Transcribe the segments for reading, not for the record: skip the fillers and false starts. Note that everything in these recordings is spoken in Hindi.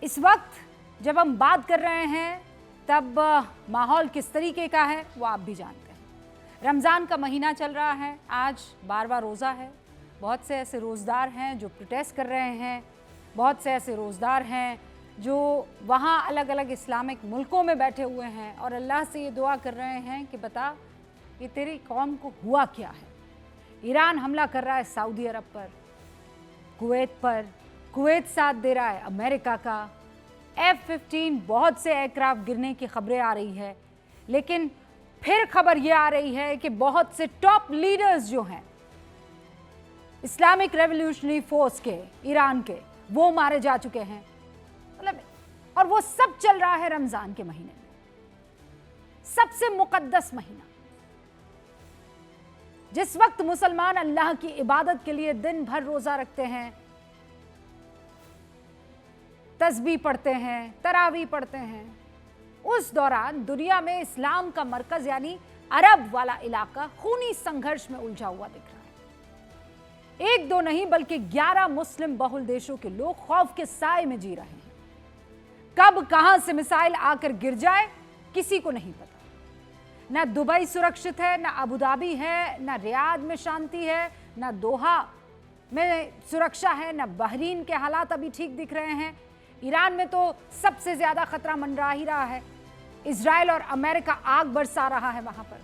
इस वक्त जब हम बात कर रहे हैं तब माहौल किस तरीके का है वो आप भी जानते हैं। रमज़ान का महीना चल रहा है, आज 12वां रोज़ा है। बहुत से ऐसे रोज़दार हैं जो प्रोटेस्ट कर रहे हैं, बहुत से ऐसे रोज़दार हैं जो वहाँ अलग अलग इस्लामिक मुल्कों में बैठे हुए हैं और अल्लाह से ये दुआ कर रहे हैं कि बता ये तेरी कौम को हुआ क्या है। ईरान हमला कर रहा है सऊदी अरब पर, कुवैत पर, कुवैत साथ दे रहा है अमेरिका का। F-15 बहुत से एयरक्राफ्ट गिरने की खबरें आ रही है, लेकिन फिर खबर यह आ रही है कि बहुत से टॉप लीडर्स जो हैं इस्लामिक रेवोल्यूशनरी फोर्स के, ईरान के, वो मारे जा चुके हैं। मतलब और वो सब चल रहा है रमजान के महीने में, सबसे मुकद्दस महीना, जिस वक्त मुसलमान अल्लाह की इबादत के लिए दिन भर रोजा रखते हैं, तस्बीह पढ़ते हैं, तरावी पढ़ते हैं। उस दौरान दुनिया में इस्लाम का मरकज यानी अरब वाला इलाका खूनी संघर्ष में उलझा हुआ दिख रहा है। एक दो नहीं बल्कि 11 मुस्लिम बहुल देशों के लोग खौफ के साए में जी रहे हैं। कब कहां से मिसाइल आकर गिर जाए किसी को नहीं पता। ना दुबई सुरक्षित है, ना अबू धाबी है, ना रियाद में शांति है, ना दोहा में सुरक्षा है, ना बहरीन के हालात अभी ठीक दिख रहे हैं। ईरान में तो सबसे ज्यादा खतरा मंडरा ही रहा है। इजराइल और अमेरिका आग बरसा रहा है वहां पर।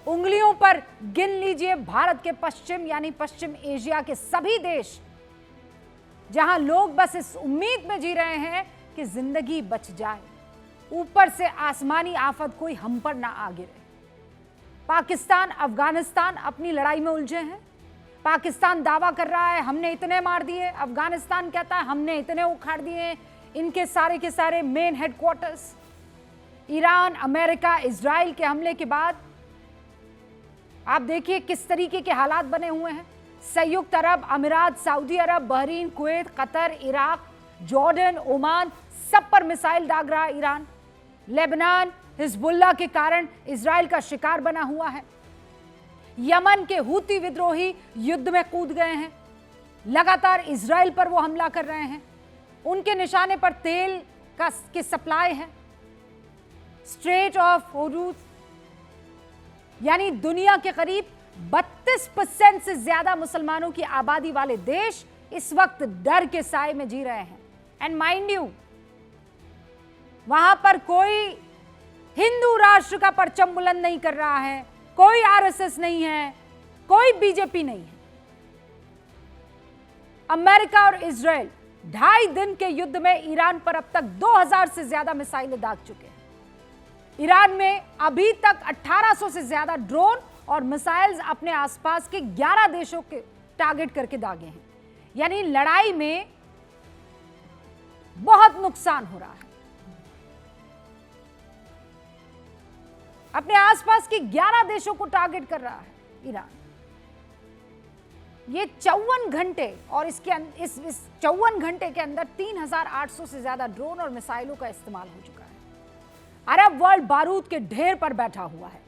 उंगलियों पर गिन लीजिए भारत के पश्चिम यानी पश्चिम एशिया के सभी देश, जहां लोग बस इस उम्मीद में जी रहे हैं कि जिंदगी बच जाए, ऊपर से आसमानी आफत कोई हम पर ना आ गिरे। पाकिस्तान, अफगानिस्तान अपनी लड़ाई में उलझे हैं। पाकिस्तान दावा कर रहा है हमने इतने मार दिए, अफगानिस्तान कहता है हमने इतने उखाड़ दिए इनके सारे के सारे main headquarters. Iran, America, Israel के हमले के बाद आप देखिए किस तरीके के हालात बने हुए हैं। संयुक्त अरब अमीरात, सऊदी अरब, Bahrain, Kuwait, Qatar, Iraq, Jordan, Oman, सब पर मिसाइल दाग रहा है ईरान। लेबनान हिजबुल्लाह के कारण इजराइल का शिकार बना हुआ है। यमन के हूती विद्रोही युद्ध में कूद गए हैं, लगातार इजराइल पर वो हमला कर रहे हैं। उनके निशाने पर तेल की सप्लाई है। स्ट्रेट ऑफ होर्मुज यानी दुनिया के करीब 32% से ज्यादा मुसलमानों की आबादी वाले देश इस वक्त डर के साए में जी रहे हैं। एंड माइंड यू, वहां पर कोई हिंदू राष्ट्र का परचम बुलंद नहीं कर रहा है, कोई आरएसएस नहीं है, कोई बीजेपी नहीं है। अमेरिका और इजराइल 2.5 दिन के युद्ध में ईरान पर अब तक 2000 से ज्यादा मिसाइलें दाग चुके हैं। ईरान में अभी तक 1800 से ज्यादा ड्रोन और मिसाइल्स अपने आसपास के 11 देशों के टारगेट करके दागे हैं। यानी लड़ाई में बहुत नुकसान हो रहा है। अपने आसपास के 11 देशों को टारगेट कर रहा है ईरान। ये 54 घंटे और इस 54 घंटे के अंदर 3800 से ज्यादा ड्रोन और मिसाइलों का इस्तेमाल हो चुका है। अरब वर्ल्ड बारूद के ढेर पर बैठा हुआ है,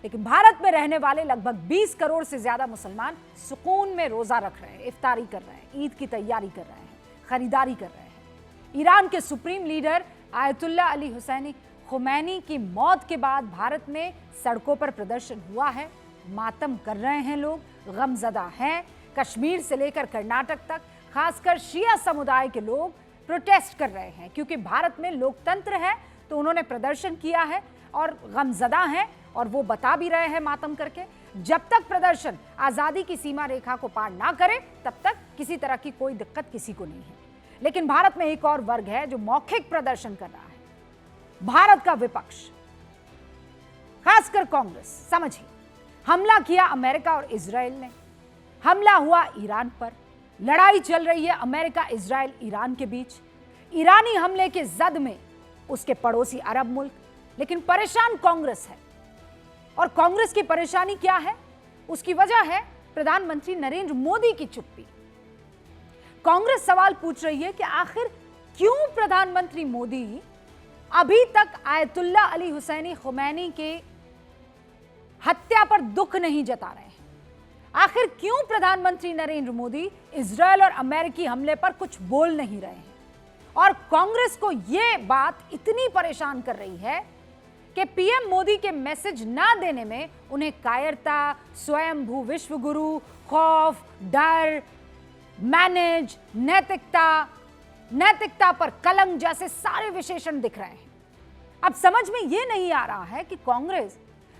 लेकिन भारत में रहने वाले लगभग 20 करोड़ से ज्यादा मुसलमान सुकून में रोजा रख रहे हैं, इफ्तारी कर रहे हैं, ईद की तैयारी कर रहे हैं, खरीदारी कर रहे हैं। ईरान के supreme leader Ayatollah Ali Hosseini Khamenei की मौत के बाद भारत में सड़कों पर प्रदर्शन हुआ है, मातम कर रहे हैं लोग, गमजदा हैं। कश्मीर से लेकर कर्नाटक तक खासकर शिया समुदाय के लोग प्रोटेस्ट कर रहे हैं, क्योंकि भारत में लोकतंत्र है तो उन्होंने प्रदर्शन किया है और गमजदा हैं। और वो बता भी रहे हैं मातम करके, जब तक प्रदर्शन आजादी की सीमा रेखा को पार ना करे तब तक किसी तरह की कोई दिक्कत किसी को नहीं है। लेकिन भारत में एक और वर्ग है जो मौखिक प्रदर्शन कर रहा है, भारत का विपक्ष, खासकर कांग्रेस। समझिए, हमला किया अमेरिका और इजराइल ने, हमला हुआ ईरान पर, लड़ाई चल रही है अमेरिका, इजराइल, ईरान के बीच। ईरानी हमले के जद में उसके पड़ोसी अरब मुल्क, लेकिन परेशान कांग्रेस है। और कांग्रेस की परेशानी क्या है? उसकी वजह है प्रधानमंत्री नरेंद्र मोदी की चुप्पी। कांग्रेस सवाल पूछ रही है कि आखिर क्यों प्रधानमंत्री मोदी अभी तक आयतुल्लाह अली हुसैनी खुमैनी के हत्या पर दुख नहीं जता रहे हैं। आखिर क्यों प्रधानमंत्री नरेंद्र मोदी इजराइल और अमेरिकी हमले पर कुछ बोल नहीं रहे हैं? और कांग्रेस को यह बात इतनी परेशान कर रही है कि पीएम मोदी के मैसेज ना देने में उन्हें कायरता, स्वयंभू विश्व गुरु, खौफ, डर, मैनेज, नैतिकता पर कलंक जैसे सारे विशेषण दिख रहे हैं। अब समझ में यह नहीं आ रहा है कि कांग्रेस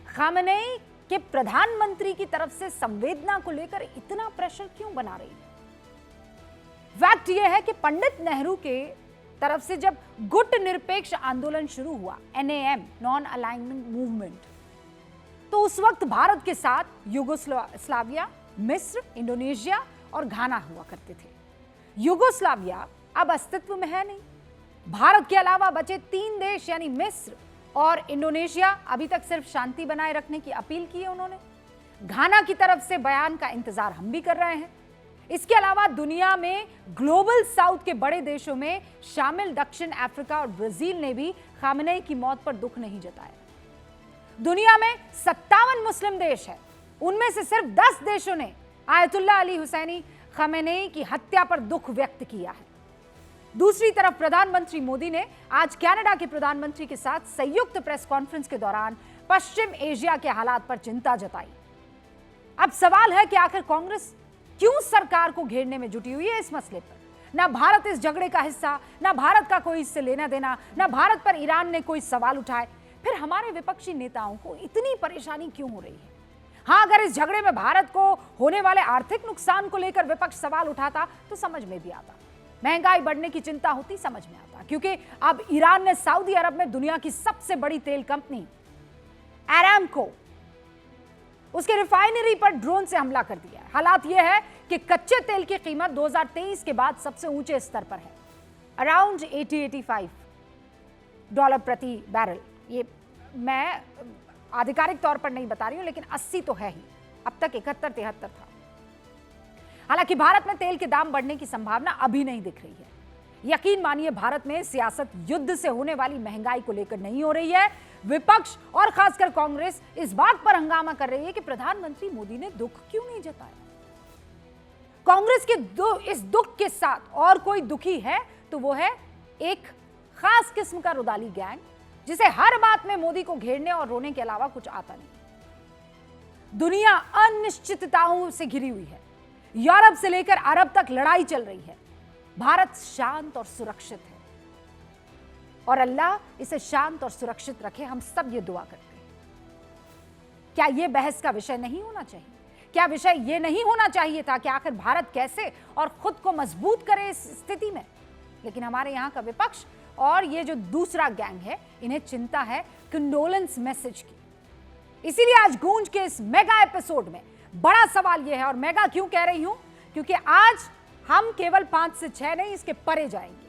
खामेनेई के प्रधानमंत्री की तरफ से संवेदना को लेकर इतना प्रेशर क्यों बना रही है। फैक्ट यह है कि पंडित नेहरू के तरफ से जब गुट निरपेक्ष आंदोलन शुरू हुआ, NAM, नॉन अलाइनमेंट मूवमेंट, तो उस वक्त भारत के साथ यूगोस्लाविया, मिस्र, इंडोनेशिया और घाना हुआ करते थे। यूगोस्लाविया अब अस्तित्व में है नहीं। भारत के अलावा बचे 3 देश यानी मिस्र और इंडोनेशिया अभी तक सिर्फ शांति बनाए रखने की अपील की है उन्होंने। घाना की तरफ से बयान का इंतजार हम भी कर रहे हैं। इसके अलावा दुनिया में ग्लोबल साउथ के बड़े देशों में शामिल दक्षिण अफ्रीका और ब्राजील ने भी खामेनेई की मौत पर दुख नहीं जताया। दुनिया में 57 मुस्लिम देश है, उनमें से सिर्फ 10 देशों ने आयतुल्लाह अली हुसैनी खामेनेई की हत्या पर दुख व्यक्त किया है। दूसरी तरफ प्रधानमंत्री मोदी ने आज कनाडा के प्रधानमंत्री के साथ संयुक्त प्रेस कॉन्फ्रेंस के दौरान पश्चिम एशिया के हालात पर चिंता जताई। अब सवाल है कि आखिर कांग्रेस क्यों सरकार को घेरने में जुटी हुई है इस मसले पर। ना भारत इस झगड़े का हिस्सा, ना भारत का कोई इससे लेना देना, ना भारत पर ईरान ने कोई सवाल उठाए, फिर हमारे विपक्षी नेताओं को इतनी परेशानी क्यों हो रही है। हां, अगर इस झगड़े में भारत को होने वाले आर्थिक नुकसान को लेकर विपक्ष सवाल उठाता तो समझ में भी आता, महंगाई बढ़ने की चिंता होती समझ में आता, क्योंकि अब ईरान ने सऊदी अरब में दुनिया की सबसे बड़ी तेल कंपनी अरामको, उसके रिफाइनरी पर ड्रोन से हमला कर दिया है। हालात यह है कि कच्चे तेल की कीमत 2023 के बाद सबसे ऊंचे स्तर पर है, अराउंड $80-85 प्रति बैरल। ये मैं आधिकारिक तौर पर नहीं बता रही हूं, लेकिन 80 तो है ही, अब तक 71-73 था। हालांकि भारत में तेल के दाम बढ़ने की संभावना अभी नहीं दिख रही है। यकीन मानिए, भारत में सियासत युद्ध से होने वाली महंगाई को लेकर नहीं हो रही है। विपक्ष और खासकर कांग्रेस इस बात पर हंगामा कर रही है कि प्रधानमंत्री मोदी ने दुख क्यों नहीं जताया। कांग्रेस के इस दुख के साथ और कोई दुखी है तो वो है एक खास किस्म का रुदाली गैंग, जिसे हर बात में मोदी को घेरने और रोने के अलावा कुछ आता नहीं। दुनिया अनिश्चितताओं से घिरी हुई है, यूरोप से लेकर अरब तक लड़ाई चल रही है। भारत शांत और सुरक्षित है और अल्लाह इसे शांत और सुरक्षित रखे, हम सब ये दुआ करते हैं। क्या यह बहस का विषय नहीं होना चाहिए? क्या विषय यह नहीं होना चाहिए था कि आखिर भारत कैसे और खुद को मजबूत करे इस स्थिति में? लेकिन हमारे यहां का विपक्ष और ये जो दूसरा गैंग है, इन्हें चिंता है कंडोलेंस मैसेज की। इसीलिए आज गूंज के इस मेगा एपिसोड में बड़ा सवाल यह है, और मेगा क्यों कह रही हूं, क्योंकि आज हम केवल 5 से 6 नहीं, इसके परे जाएंगे।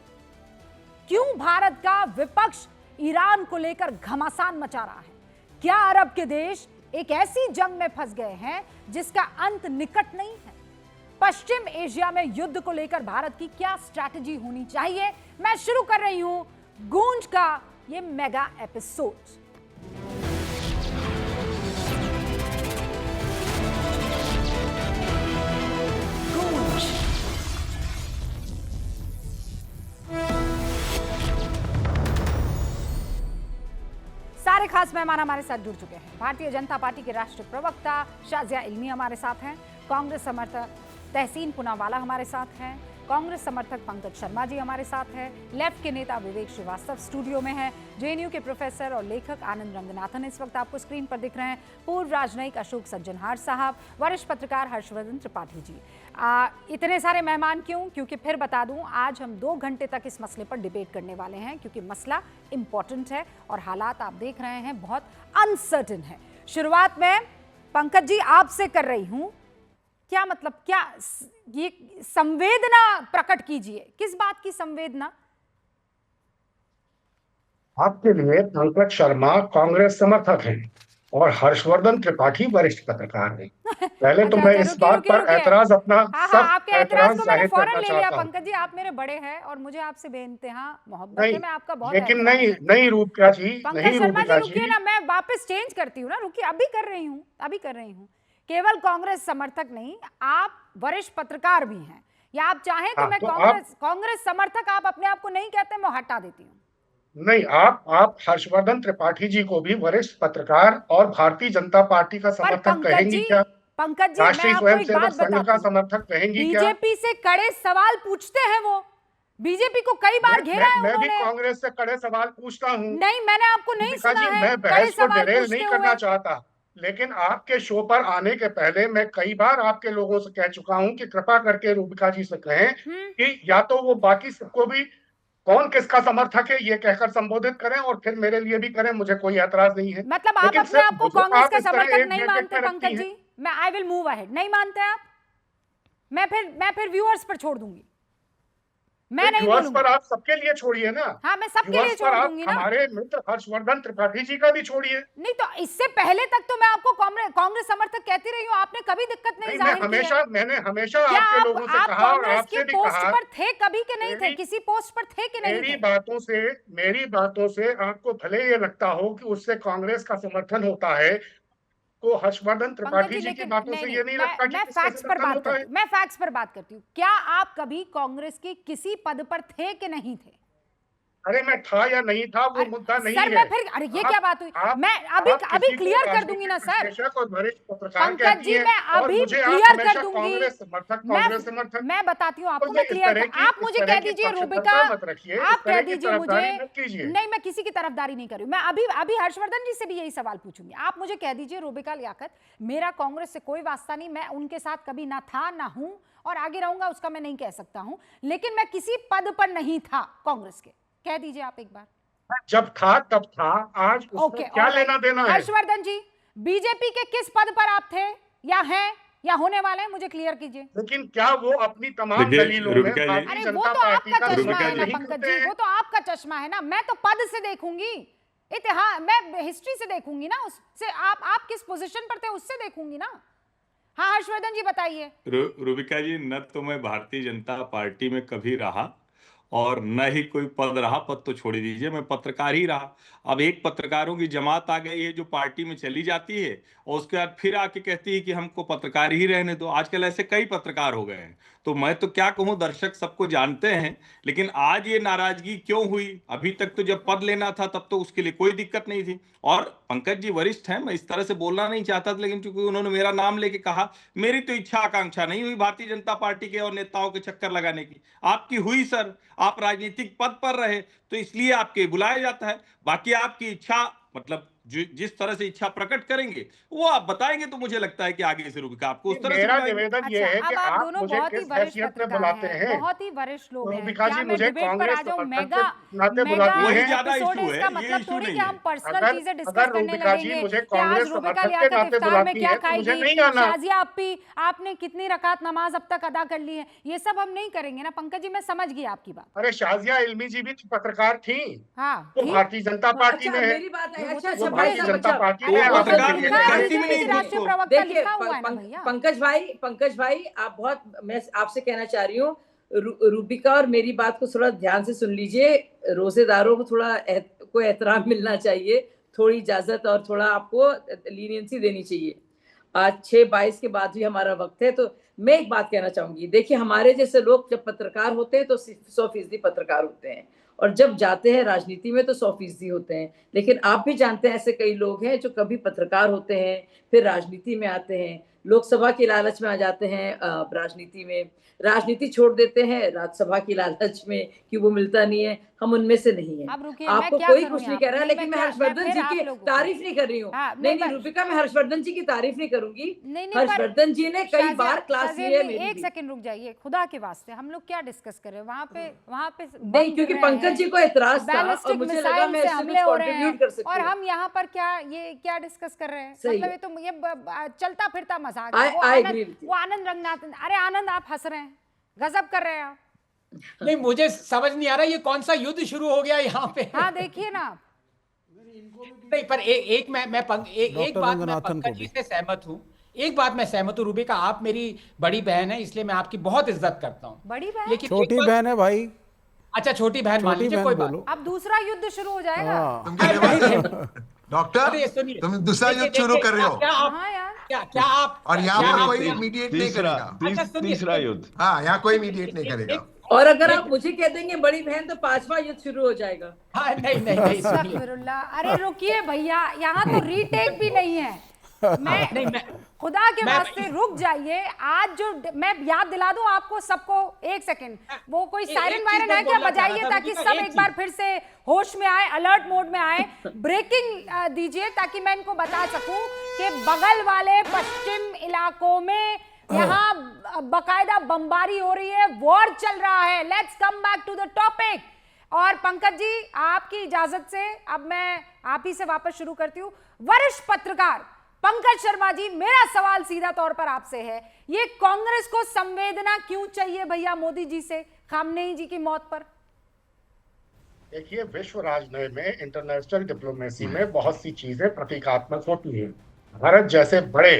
क्यों भारत का विपक्ष ईरान को लेकर घमासान मचा रहा है? क्या अरब के देश एक ऐसी जंग में फंस गए हैं जिसका अंत निकट नहीं है? पश्चिम एशिया में युद्ध को लेकर भारत की क्या स्ट्रैटेजी होनी चाहिए? मैं शुरू कर रही हूं गूंज का ये मेगा एपिसोड। सारे खास मेहमान हमारे साथ जुड़ चुके हैं। भारतीय जनता पार्टी के राष्ट्रीय प्रवक्ता शाजिया इल्मी हमारे साथ हैं, कांग्रेस समर्थक तहसीन पूनावाला हमारे साथ हैं, कांग्रेस समर्थक पंकज शर्मा जी हमारे साथ हैं, लेफ्ट के नेता विवेक श्रीवास्तव स्टूडियो में हैं, JNU के प्रोफेसर और लेखक आनंद रंगनाथन इस वक्त आपको स्क्रीन पर दिख रहे हैं, पूर्व राजनयिक अशोक सज्जनहार साहब, वरिष्ठ पत्रकार हर्षवर्धन त्रिपाठी जी। इतने सारे मेहमान क्यों? क्योंकि फिर बता दूं, आज हम 2 घंटे तक इस मसले पर डिबेट करने वाले हैं, क्योंकि मसला इंपॉर्टेंट है और हालात आप देख रहे हैं बहुत अनसर्टेन है। शुरुआत में पंकज जी आपसे कर रही हूं, क्या मतलब, क्या ये संवेदना प्रकट कीजिए, किस बात की संवेदना? आपके लिए पंकज शर्मा कांग्रेस समर्थक हैं और हर्षवर्धन त्रिपाठी वरिष्ठ पत्रकार हैं। पहले तो मैं इस बात पर ऐतराज अपना आपके ऐतराज को मैंने फौरन ले लिया पंकज जी, आप मेरे बड़े हैं और मुझे आपसे बेइंतहा मोहब्बत है, मैं आपका बहुत, लेकिन नहीं रूपिका जी, पंकज शर्मा जी रुकिए ना, मैं वापस चेंज करती हूँ ना, रुकिए, अभी कर रही हूँ। केवल कांग्रेस समर्थक नहीं, आप वरिष्ठ पत्रकार भी हैं, या आप चाहें तो हाँ, मैं तो कांग्रेस समर्थक आप अपने आप को नहीं कहते, मैं हटा देती हूँ। नहीं, आप हर्षवर्धन त्रिपाठी जी को भी वरिष्ठ पत्रकार और भारतीय जनता पार्टी का पर समर्थक कहेंगी क्या? पंकज जी, मैं राष्ट्रीय आपको एक स्वयंसेवक बात संघ बताती का हूँ, समर्थक कहेंगी क्या? बीजेपी से कड़े सवाल पूछते हैं वो, बीजेपी को कई बार घेरा है मैं भी उन्होंने। कांग्रेस से कड़े सवाल पूछता हूँ नहीं, मैंने आपको नहीं दीपिका सुना जी। है मैं कड़े बहस को सवाल डिरेल पूछते नहीं हुए। करना चाहता, लेकिन आपके शो पर आने के पहले मैं कई बार आपके लोगों से कह चुका हूं कि कृपा करके रूबिका जी से कहें कि या तो वो बाकी सबको भी कौन किसका समर्थक है ये कहकर संबोधित करें और फिर मेरे लिए भी करें, मुझे कोई ऐतराज नहीं है। मतलब आप लेकिन अपने सिर्फ आप को मुझे कांग्रेस आप का इस तरह समर्थक एक नहीं ब्रैकेट मानते में रखती पंकज हैं। जी? मैं आई विल मूव अहेड। नहीं मानते आप? मैं फिर व्यूअर्स पर छोड़ दूंगी, मैं नहीं व्यूअर्स बोलूंगी। पर आप सबके लिए छोड़िए ना। हाँ, मैं सबके लिए व्यूअर्स पर छोड़ आप दूंगी ना। हमारे मित्र हर्षवर्धन त्रिपाठी जी का भी छोड़िए। नहीं तो इससे पहले तक तो मैं आपको कांग्रेस समर्थक कहती रही हूँ, आपने कभी दिक्कत नहीं नहीं, जाहिर की है। मैंने हमेशा क्या आपके आप लोगों से आप कहा और कांग्रेस की आपसे भी पोस्ट कहा। पर थे कभी के नहीं थे? मेरी किसी पोस्ट पर थे कि नहीं मेरी थे? बातों से आपको भले ये लगता हो कि उससे कांग्रेस का समर्थन होता है, तो हर्षवर्धन पंकज त्रिपाठी जी, जी की लेकिन बातों नहीं से नहीं, ये नहीं लगता कि मैं किसका फैक्ट्स पर समर्थन बात होता करती है। हूँ, मैं फैक्ट्स पर बात करती हूँ। क्या आप कभी कांग्रेस की किसी पद पर थे कि नहीं थे? अरे मैं था या नहीं था वो अरे मुद्दा नहीं सर, है। मैं फिर, अरे ये क्या बात हुई? आप मैं अभी आप अभी किसी को क्लियर कर दूंगी राजनीतिक ना सर। विश्लेषक और वरिष्ठ पत्रकार पंकज कहती जी, हैं मैं और अभी मुझे आप क्लियर कर हमेशा दूंगी। कांग्रेस समर्थक। मैं बताती हूँ तो आपको, ये मैं क्लियर कर, आप इस मुझे तरह कह की दीजिए रूबिका, पक्षधरता मत रखिए, इस आप कह तरह की दीजिए मुझे। तरफदारी मत कीजिए। नहीं, मैं किसी की तरफदारी नहीं कर रही हूँ। मैं अभी अभी हर्षवर्धन जी से भी यही सवाल पूछूंगी। आप मुझे कह दीजिए रूबिका लियाकत, मेरा कांग्रेस से कोई वास्ता नहीं, मैं उनके साथ कभी ना था ना हूं और आगे रहूंगा, उसका मैं नहीं कह सकता हूं, लेकिन मैं किसी पद पर नहीं था कांग्रेस के। कह दीजिए आप एक बार। जब था तब था, आज उसका ओके, क्या लेना देना है? हर्षवर्धन जी, बीजेपी के किस पद पर आप थे या हैं या होने वाले हैं, मुझे क्लियर कीजिए। लेकिन क्या वो अपनी तमाम देखिए दलीलों में रुबिका जी, अरे भारतीय वो जनता तो पार्टी आपका का चश्मा रुबिका है समर्थन ना जी, नहीं पंकज करते जी, हैं? वो तो आपका चश्मा है ना। मैं तो पद से देखूंगी, इतिहास, मैं हिस्ट्री से देखूंगी ना, उससे आप किस पोजीशन पर थे उससे देखूंगी ना। हाँ हर्षवर्धन जी बताइए। रुबिका जी, न तो मैं भारतीय जनता पार्टी में कभी रहा और न ही कोई पद रहा। पद तो छोड़ दीजिए, मैं पत्रकार ही रहा। अब एक पत्रकारों की जमात आ गई है जो पार्टी में चली जाती है और उसके बाद फिर आके कहती है कि हमको पत्रकार ही रहने दो। आजकल ऐसे कई पत्रकार हो गए हैं, तो मैं तो क्या कहूँ, दर्शक सबको जानते हैं। लेकिन आज ये नाराजगी क्यों हुई? अभी तक तो जब पद लेना था तब तो उसके लिए कोई दिक्कत नहीं थी। और पंकज जी वरिष्ठ हैं, मैं इस तरह से बोलना नहीं चाहता था, लेकिन चूंकि उन्होंने मेरा नाम लेके कहा, मेरी तो इच्छा आकांक्षा नहीं हुई भारतीय जनता पार्टी के और नेताओं के चक्कर लगाने की। आपकी हुई सर, आप राजनीतिक पद पर रहे तो इसलिए आपके बुलाया जाता है। बाकी आपकी इच्छा, मतलब जिस तरह से इच्छा प्रकट करेंगे वो आप बताएंगे, तो मुझे लगता है कि आगे से रुबिका आपको उस तरह से मेरा बुलाएंगे। निवेदन ये है अच्छा, कि अब आप आप दोनों मुझे बहुत ही किस वरिष्ठ हैसियत में पत्रकार बुलाते हैं, हैं? बहुत ही वरिष्ठ लोग हैं। रूबिका क्या जी मैं मुझे डिबेट पर कांग्रेस आ जाऊं? समर्थक मेगा के नाते मेगा बुलाती वही हैं। ज्यादा एपिसोड है, इशू है, इसका ये मतलब इशू थोड़ी नहीं कि है। हम पर्सनल अगर चीजें डिस्कस अगर करने रूबिका जी लगेंगे मुझे कि आज कांग्रेस रूबिका समर्थक के लियाकत नाते इफ्तार में बुलाती क्या हैं तो मुझे खाएगी, नहीं आना। शाजिया आपी आपने कितनी रकात नमाज अब तक अदा कर ली है, ये सब हम नहीं करेंगे ना पंकज जी। मैं समझ गई आपकी बात। अरे शाजिया इल्मी जी भी पत्रकार थी, हाँ वो थी। भारतीय जनता पार्टी अच्छा में है। मेरी बात है। वो अच्छा तो वो अच्छा छुपी भाई है भारतीय साहब, सब। जनता अच्छा पार्टी तो में है। वो वो आप तो पत्रकार दिल्ली लिखा में है, है। कैसी में बीजेपी नहीं की थी राष्ट्रीय उसको? प्रवक्ता देखिए लिखा हुआ है ना भैया। पंकज भाई आप बहुत, मैं आपसे कहना चाह रही हूँ, रूबिका और मेरी बात को थोड़ा ध्यान से सुन लीजिए। रोजेदारों को थोड़ा को एहतराम मिलना चाहिए, थोड़ी इजाजत और थोड़ा आपको लीनियंसी देनी चाहिए। आज 6:22 के बाद भी हमारा वक्त है, तो मैं एक बात कहना चाहूंगी। देखिए हमारे जैसे लोग जब पत्रकार होते हैं तो 100% पत्रकार होते हैं, और जब जाते हैं राजनीति में तो 100% होते हैं। लेकिन आप भी जानते हैं ऐसे कई लोग हैं जो कभी पत्रकार होते हैं फिर राजनीति में आते हैं, लोकसभा के लालच में आ जाते हैं, राजनीति में राजनीति छोड़ देते हैं राज्यसभा की लालच में कि वो मिलता नहीं है। हम उनमें से नहीं है। अब रुकिए, मैं आपको क्या कोई करूं कुछ नहीं यहाँ कह पे? रहा, नहीं, लेकिन मैं हर्षवर्धन फिर जी आप की लोगों को- तारीफ नहीं कर रही हूँ। हाँ, नहीं रूबिका, मैं हर्षवर्धन जी की तारीफ नहीं करूंगी। नहीं, हर्षवर्धन जी ने कई बार क्लास शाजिया ली है जी, मेरी एक भी। सेकंड रुक जाइए, खुदा के वास्ते हम लोग क्या डिस्कस कर रहे हैं वहां पे नहीं, क्योंकि पंकज जी को एतराज था और बैलिस्टिक मुझे लगा मिसाइल मैं से इससे हमले कुछ हो रहे कंट्रीब्यूट हैं कर सकती और हूँ। हम यहाँ पर क्या डिस्कस कर रहे हैं? सही मतलब है। ये तो ये चलता फिरता मजाक है। वो आनंद रंगनाथ, अरे आनंद आप हंस रहे हैं, गजब कर रहे हैं आप। नहीं, मुझे समझ नहीं आ रहा ये कौन सा युद्ध शुरू हो गया यहाँ पे। हाँ देखिए ना आप। नहीं, पर एक बात मैं पंकज जी से सहमत हूँ। एक बात मैं सहमत हूँ रूबिका, आप मेरी बड़ी बहन है इसलिए मैं आपकी बहुत इज्जत करता हूँ। बड़ी बहन? लेकिन छोटी बहन है भाई। अच्छा छोटी बहन मान लीजिए, कोई बात। अब दूसरा युद्ध शुरू हो जाएगा। डॉक्टर सुनिए, तुम दूसरा युद्ध शुरू कर रहे हो। क्या आप हाँ यार, क्या आप और यहाँ क्या पर आप- कोई मीडिएट नहीं करेगा। अच्छा, सुनिए, तीसरा युद्ध। हाँ, यहाँ कोई मीडिएट नहीं करेगा। और अगर आप मुझे कह देंगे बड़ी बहन तो 5वां युद्ध शुरू हो जाएगा। हाँ, नहीं नहीं नहीं सुनिए। अस्तगफिरुल्लाह। अरे रुकिए भैया, यहाँ तो रीटेक भी नहीं है। नहीं, मैं खुदा के वास्ते रुक जाइए। आज जो मैं याद दिला दूं आपको सबको, एक सेकंड, वो कोई सायरन वायरन है क्या, बजाइए ताकि सब एक बार फिर से होश में आए, अलर्ट मोड में आए। ब्रेकिंग दीजिए ताकि मैं इनको बता सकूं कि बगल वाले पश्चिम इलाकों में यहाँ बकायदा बमबारी हो रही है, वॉर चल रहा है। Let's come back to the topic. और पंकज जी, आपकी इजाजत से अब मैं आप ही से वापस शुरू करती हूँ। वरिष्ठ पत्रकार पंकज शर्मा जी, मेरा सवाल सीधा तौर पर आपसे है, ये कांग्रेस को संवेदना क्यों चाहिए भैया मोदी जी से खामनेई जी की मौत पर? देखिए, विश्व राजनय में, इंटरनेशनल डिप्लोमेसी में बहुत सी चीजें प्रतीकात्मक होती हैं। भारत जैसे बड़े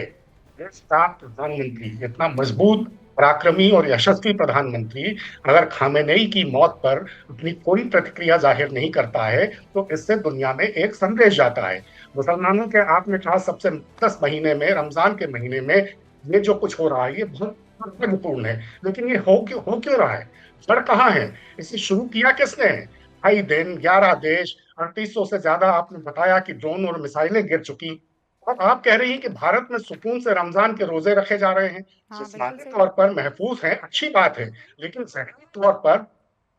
देश का प्रधानमंत्री, इतना मजबूत, पराक्रमी और यशस्वी प्रधानमंत्री अगर खामेनेई की मौत पर अपनी कोई प्रतिक्रिया जाहिर नहीं करता है तो इससे दुनिया में एक संदेश जाता है। मुसलमानों के, आपने कहा सबसे मुक़द्दस महीने में, रमजान के महीने में ये जो कुछ हो रहा है ये बहुत महत्वपूर्ण है, लेकिन ये हो क्यों रहा है? जड़ कहाँ है? इसे शुरू किया किसने है? 2.5 दिन, 11 देश, 3800 से ज्यादा आपने बताया कि ड्रोन और मिसाइलें गिर चुकी, और आप कह रही हैं कि भारत में सुकून से रमजान के रोजे रखे जा रहे हैं। जिस्मानी तौर पर महफूज हैं, अच्छी बात है, लेकिन ज़हनी तौर पर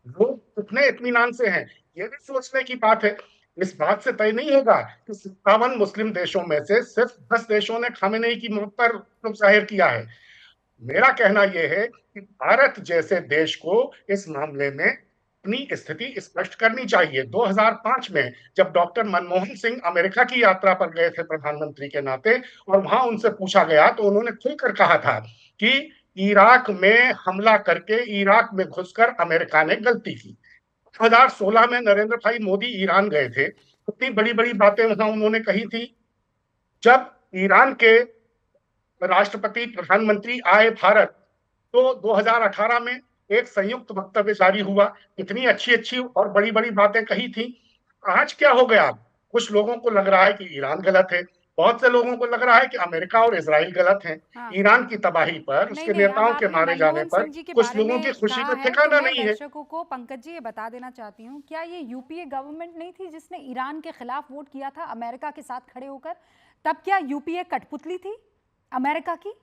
लोग कितने इत्मीनान से हैं, ये भी सोचने की बात है। इस बात से तय नहीं होगा कि 57 मुस्लिम देशों में से सिर्फ 10 देशों ने खामेनेई की मौत पर रुख जाहिर किया है। मेरा कहना यह है कि भारत जैसे देश को इस मामले में अपनी स्थिति स्पष्ट करनी चाहिए। 2005 में जब डॉक्टर मनमोहन सिंह अमेरिका की यात्रा पर गए थे प्रधानमंत्री के नाते, और वहां उनसे पूछा गया तो उन्होंने खुलकर कहा था कि इराक में हमला करके, इराक में घुसकर अमेरिका ने गलती की। 2016 में नरेंद्र भाई मोदी ईरान गए थे, कितनी बड़ी बड़ी बातें वहां उन्होंने कही थी। जब ईरान के राष्ट्रपति प्रधानमंत्री आए भारत, तो 2018 में एक संयुक्त वक्तव्य जारी हुआ, इतनी अच्छी और बड़ी बड़ी बातें कही थी। आज क्या हो गया? कुछ लोगों को लग रहा है कि ईरान गलत है, बहुत से लोगों को लग रहा है कि अमेरिका और इजराइल गलत हैं। हाँ। ईरान की तबाही पर, उसके नेताओं के मारे जाने पर कुछ लोगों की खुशी का ठिकाना नहीं है। दर्शकों को पंकज जी ये बता देना चाहती हूँ, क्या ये यूपीए गवर्नमेंट नहीं थी जिसने ईरान के खिलाफ वोट किया था अमेरिका के साथ खड़े होकर? तब क्या यूपीए कठपुतली थी अमेरिका की?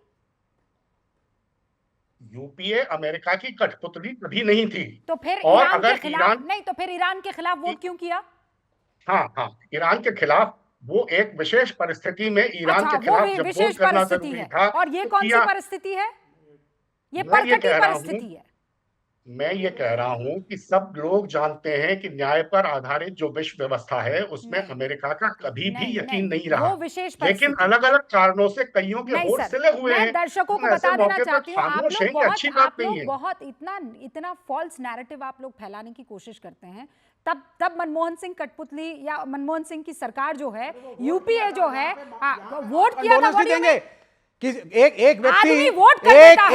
यूपीए अमेरिका की कठपुतली कभी नहीं थी। तो फिर और ईरान अगर के खिलाफ नहीं, तो फिर ईरान के खिलाफ वोट क्यों किया? हाँ, ईरान के खिलाफ वो एक विशेष परिस्थिति में ईरान के खिलाफ जब वोट करना जरूरी था। और ये कौन सी परिस्थिति है? ये परकटी परिस्थिति है। मैं ये कह रहा हूं कि सब लोग जानते हैं कि न्याय पर आधारित जो विश्व व्यवस्था है उसमें अमेरिका का कभी भी यकीन नहीं रहा, लेकिन अलग अलग कारणों से कईयों के होठ सिले हुए हैं। मैं दर्शकों को बता देना चाहती हूँ, आप लोग बहुत इतना फॉल्स नैरेटिव आप लोग फैलाने की कोशिश करते हैं। तब मनमोहन सिंह कठपुतली या मनमोहन सिंह की सरकार जो है, यूपीए जो है, वोट किया था कि एक व्यक्ति,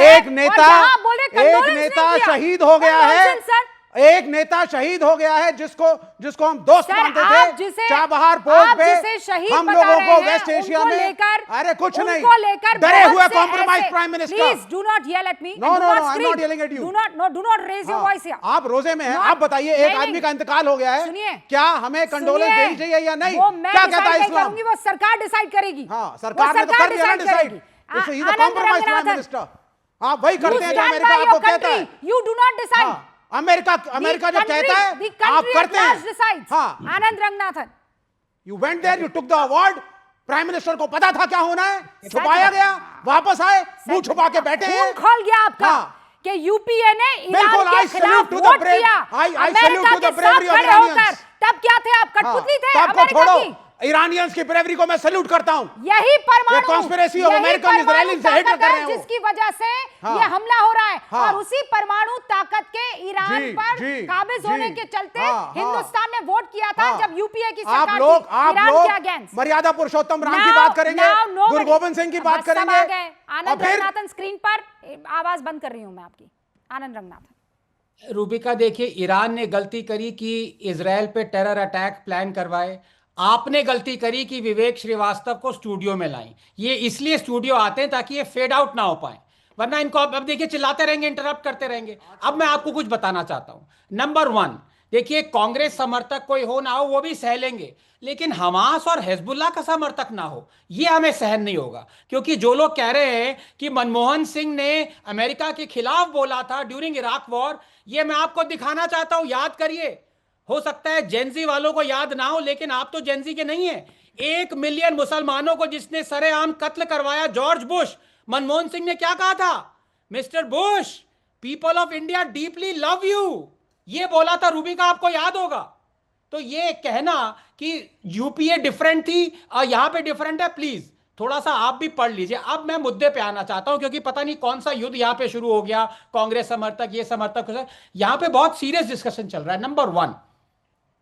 एक नेता शहीद हो गया है, एक नेता शहीद हो गया है जिसको हम दोस्त मानते थे चाबहार पोर्ट पे। हम लोगों को वेस्ट एशिया में, अरे कुछ नहीं, डरे हुए compromise prime minister. Please do not yell at me. No, I am not yelling at you. Do not raise your voice here. आप रोजे में हैं, आप बताइए, एक आदमी का इंतकाल हो गया है, क्या हमें कंडोलेंस देनी चाहिए या नहीं? क्या कहता है इस्लाम? वो सरकार डिसाइड करेगी। हाँ, सरकार ने तो कर दिया ना डिसाइड। कॉम्प्रोमाइज प्राइम मिनिस्टर, आप वही करते हैं जो अमेरिका आपको कहता है। You do not decide. America जब कहता है आप करते हैं। हाँ, Anand Ranganathan, you went there, you took the award. Prime minister को पता था क्या होना है, छुपाया गया, वापस आए, मुंह छुपा के बैठे हैं। खोल गया आपका कि यूपीए ने ईरान के खिलाफ वोट किया, अमेरिका के साथ खड़े होकर। तब क्या थे आप? कठपुतली थे अमेरिका की। ईरानियंस की ब्रेवरी को मैं सैल्यूट करता हूं। यही परमाणु कॉन्स्पिरेसी ऑफ अमेरिकन इजरायली से हेट कर रहे हैं, जिसकी वजह से ये हमला हो रहा है। और उसी परमाणु ताकत के ईरान पर काबिज होने के चलते हिंदुस्तान ने वोट किया था जब यूपीए की सरकार थी ईरान के अगेंस्ट। मर्यादा पुरुषोत्तम राम की बात करेंगे, गुरु गोविंद सिंह की बात करेंगे। आनंद रंगनाथन स्क्रीन पर, आवाज बंद कर रही हूं मैं आपकी। आनंद रंगनाथन। रूबिका, देखिए, ईरान ने गलती करी कि इजराइल पे टेरर अटैक प्लान करवाए। आपने गलती करी कि विवेक श्रीवास्तव को स्टूडियो में लाई। ये इसलिए स्टूडियो आते हैं ताकि ये फेड आउट ना हो पाए, वरना इनको अब देखिए चिल्लाते रहेंगे, इंटरप्ट करते रहेंगे। अब मैं आपको कुछ बताना चाहता हूं। नंबर 1, देखिए कांग्रेस समर्थक कोई हो ना हो वो भी सह लेंगे, लेकिन हमास और हिजबुल्लाह का समर्थक ना हो ये हमें सहन नहीं होगा। क्योंकि जो लोग कह रहे हैं कि मनमोहन सिंह ने अमेरिका के खिलाफ बोला था ड्यूरिंग इराक वॉर, ये मैं आपको दिखाना चाहता हूं, याद करिए। हो सकता है जेनजी वालों को याद ना हो, लेकिन आप तो जेनजी के नहीं है। 1 मिलियन मुसलमानों को जिसने सरेआम कत्ल करवाया जॉर्ज बुश, मनमोहन सिंह ने क्या कहा था? Mister Bush, people of India deeply love you, ये बोला था रूबिका, आपको याद होगा। तो ये कहना कि यूपीए डिफरेंट थी और यहां पे डिफरेंट है, प्लीज थोड़ा सा आप भी पढ़ लीजिए। अब मैं मुद्दे पे आना चाहता हूं, क्योंकि पता नहीं कौन सा युद्ध यहां पे शुरू हो गया, कांग्रेस समर्थक ये समर्थक, यहां पे बहुत सीरियस डिस्कशन चल रहा है। नंबर 1,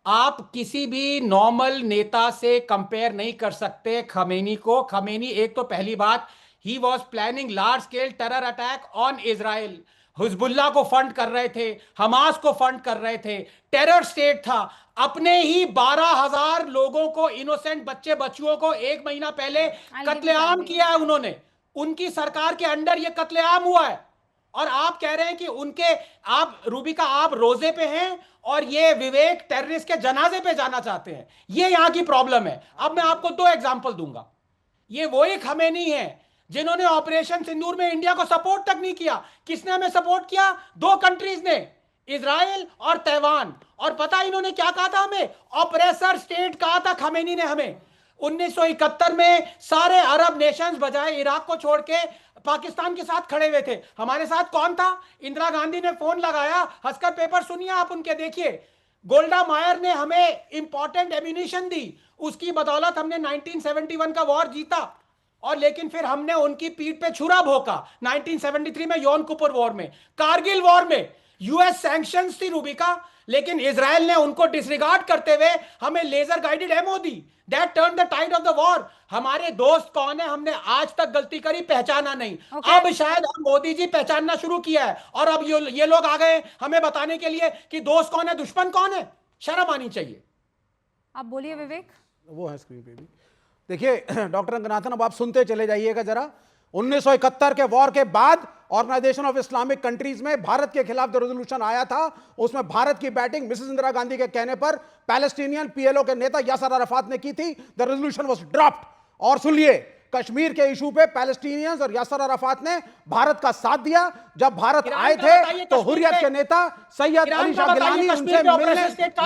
आप किसी भी नॉर्मल नेता से कंपेयर नहीं कर सकते खमेनी को। खमेनी एक तो पहली बात, he was planning large scale terror attack on Israel, Hezbollah को फंड कर रहे थे, हमास को फंड कर रहे थे, टेरर स्टेट था। अपने ही 12,000 लोगों को, इनोसेंट बच्चे बच्चियों को 1 महीना पहले कत्लेआम किया है उन्होंने। उनकी सरकार के अंडर यह कत्लेआम हुआ है, और आप कह रहे हैं कि उनके, आप रूबिका आप रोजे पे हैं और ये विवेक टेररिस्ट के जनाजे पे जाना चाहते हैं। ये यहां की प्रॉब्लम है। अब मैं आपको 2 एग्जांपल दूंगा। ये वही खमेनी है जिन्होंने ऑपरेशन सिंदूर में इंडिया को सपोर्ट तक नहीं किया। किसने हमें सपोर्ट किया? 2 कंट्रीज ने, इजराइल और तैवान। और पता इन्होंने क्या कहा था हमें? ऑपरेसर स्टेट कहा था खमेनी ने हमें। 1971 में सारे अरब नेशंस बजाय इराक को छोड़ के पाकिस्तान के साथ खड़े हुए थे। हमारे साथ कौन था? इंदिरा गांधी ने फोन लगाया, हंसकर पेपर सुनिए आप उनके, देखिए। गोल्डा मायर ने हमें इंपॉर्टेंट एम्यूनिशन दी, उसकी बदौलत हमने 1971 का वॉर जीता। और लेकिन फिर हमने उनकी पीठ पे छुरा भोंका 1973 में, यौन कुपुर वॉर में, कारगिल वॉर में। यूएस सैंक्शंस थी रूबिका, लेकिन इजराइल ने उनको डिसरिगार्ड करते हुए हमें लेजर गाइडेड एमओ दी। That turn the tide of the war. हमारे दोस्त कौन है? हमने आज तक गलती करी, पहचाना नहीं। अब शायद हम मोदी जी पहचानना शुरू किया है, और अब ये लोग आ गए हमें बताने के लिए कि दोस्त कौन है, दुश्मन कौन है। शर्म आनी चाहिए। आप बोलिए विवेक। वो है स्क्रीन पे भी। देखिए डॉक्टर रंगनाथन, अब आप सुनते चले जाइएगा जरा। 1971 के वॉर के बाद ऑर्गेनाइजेशन ऑफ इस्लामिक कंट्रीज में भारत के खिलाफ जो रेजोल्यूशन आया था, उसमें भारत की बैटिंग मिसेस इंदिरा गांधी के कहने पर पैलेस्टीनियन पीएलओ के नेता यासर अराफात ने की थी। The resolution was dropped. और सुनिए, कश्मीर के इशू पे पैलेस्टीनियंस और यासर अराफात ने भारत का साथ दिया। जब भारत आए थे तो हुर्रियत के नेता सैयद अली शाह गिलानी उनसे मिलने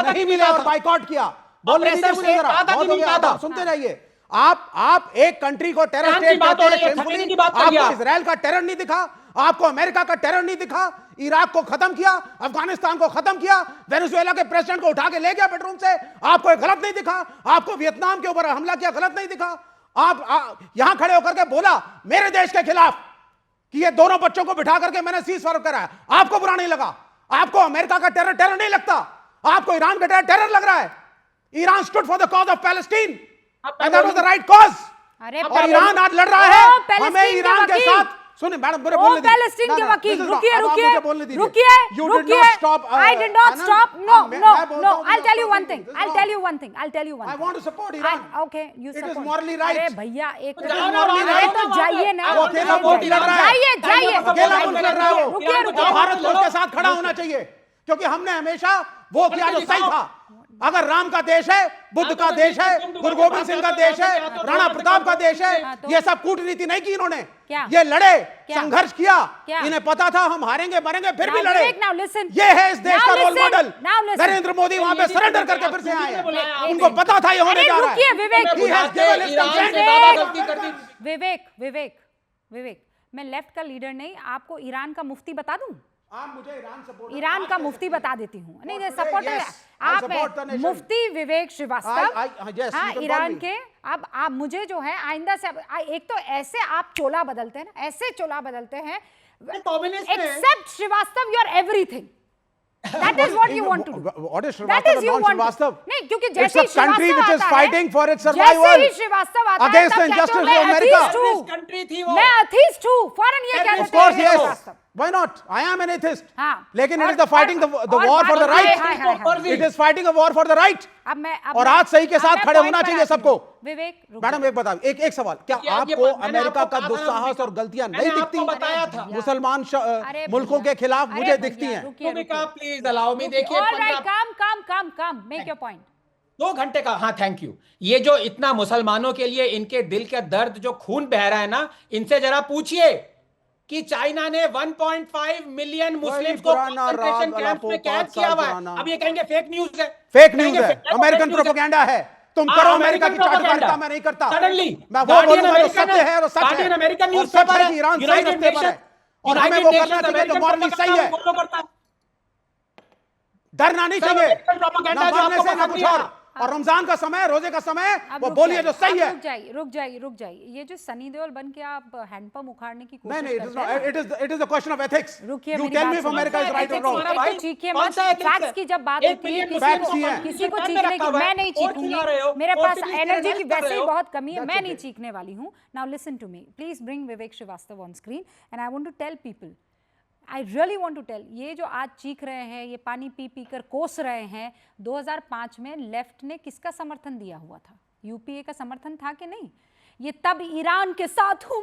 नहीं मिले और बाइकॉट किया। बोलने दीजिए मुझे जरा, बहुत हो गया, सुनते रहिए। आप एक कंट्री को टेरर स्टेट कहते हैं, आपको इजराइल का टेरर नहीं दिखा, आपको अमेरिका का टेरर नहीं दिखा। इराक को खत्म किया, अफगानिस्तान को खत्म किया, वेनेजुएला के प्रेसिडेंट को उठा के ले गया बेडरूम से, आपको एक गलत नहीं दिखा। आपको वियतनाम के ऊपर हमला किया, गलत नहीं दिखा। आप यहां खड़े होकर के बोला मेरे देश के खिलाफ कि ये दोनों बच्चों को बिठा करके मैंने सीज फायर कराया, आपको बुरा नहीं लगा। आपको अमेरिका का टेरर नहीं लगता, आपको ईरान का टेरर लग रहा है। Iran stood for the cause of Palestine and that was the right cause। और ईरान आज लड़ रहा है, हमें ईरान के साथ। सुनिए मैडम, मुझे बोलने दीजिए। पैलेस्टीन के वकील, रुकिए You did not stop। I did not stop। No, I'll tell you one thing। I want to support Iran। Okay, you support। It is morally right। अरे भैया एक तो जाइए ना, वो अकेला मुल्क लड़ रहा है, जाइए। अकेला मुल्क लड़ रहा है वो। रुकिए। भारत को उसके साथ खड़ा होना चाहिए, क्योंकि हमने हमेशा वो किया जो सही था। अगर राम का देश है, बुद्ध का देश है, गुरु गोविंद सिंह का देश है, राणा प्रताप का देश है, ये सब कूटनीति नहीं की इन्होंने। ये लड़े, संघर्ष किया, इन्हें पता था हम हारेंगे मरेंगे, फिर भी लड़े। ये है इस देश का रोल मॉडल। नरेंद्र मोदी वहां पे सरेंडर करके फिर से आए, उनको पता था ये होने जा रहा है। विवेक, मैं लेफ्ट का लीडर नहीं, आपको ईरान का मुफ्ती बता दूं? आप मुझे ईरान का मुफ्ती बता देती हूँ। नहीं सपोर्ट है आप, मुफ्ती विवेक श्रीवास्तव, हाँ ईरान के। अब आप मुझे जो है आइंदा से, एक तो ऐसे आप चोला बदलते हैं ना, ऐसे चोला बदलते हैं, except Shrivastava you are everything. That is what you want to do. What is Srivastava and non-Srivastava? नहीं, क्योंकि जैसे ही country which is fighting for its जैसे survival ही श्रीवास्तव आता है against the injustice of America। मैं atheist हूँ, फौरन ये कहते हैं। Of course, yes। Why not? I am an atheist. हाँ. लेकिन it is the fighting the war for the right. It is fighting a war for the right. और आज सही के साथ खड़े होना चाहिए सबको. विवेक, मैडम एक बताओ, एक सवाल, क्या आपको अमेरिका का दुस्साहस और गलतियां नहीं दिखती? मुसलमान मुल्कों के खिलाफ मुझे दिखती हैं. Please allow me. देखिए, काम मेक योर पॉइंट. 2 घंटे का, हाँ थैंक यू. ये जो इतना मुसलमानों के लिए इनके दिल का दर्द, जो खून बह रहा है ना, इनसे जरा पूछिए कि चाइना ने 1.5 मिलियन मुस्लिम्स को कंसंट्रेशन कैंप में कैद किया हुआ है. अब ये कहेंगे फेक न्यूज है. फेक न्यूज है, अमेरिकन प्रोपेगेंडा है. तुम करो अमेरिका की चाटबाजिता, मैं नहीं करता. सडनली मैं वो बोलूंगा जो सत्य है और सच है. अमेरिकन न्यूज़ पेपर है कि ईरान सही रास्ते पर है और हमें वो करना चाहिए जो मॉरली सही है. डरना नहीं चाहिए, ना मरने से ना कुछ और रमजान का समय, रोजे का समय, वो बोलिए जो सही है. रुक जाइए. ये जो सनी देओल बन के आप हैंडपंप उखाड़ने की कोशिश नहीं, it is a question of ethics. You tell me if America is right or wrong. Facts की जब बात होती है, किसी को चीखने की, मैं नहीं चीखूंगी. मेरे पास एनर्जी की वैसे ही बहुत कमी है, मैं नहीं चीखने वाली हूँ. Now listen to me, please bring Vivek Shrivastava on screen and I want to tell people, I really want to tell, ये जो आज चीख रहे हैं, ये पानी पी पी कर कोस रहे हैं, 2005 में लेफ्ट ने किसका समर्थन दिया हुआ था? यूपीए का समर्थन था कि नहीं? ये तब ईरान के साथ हूं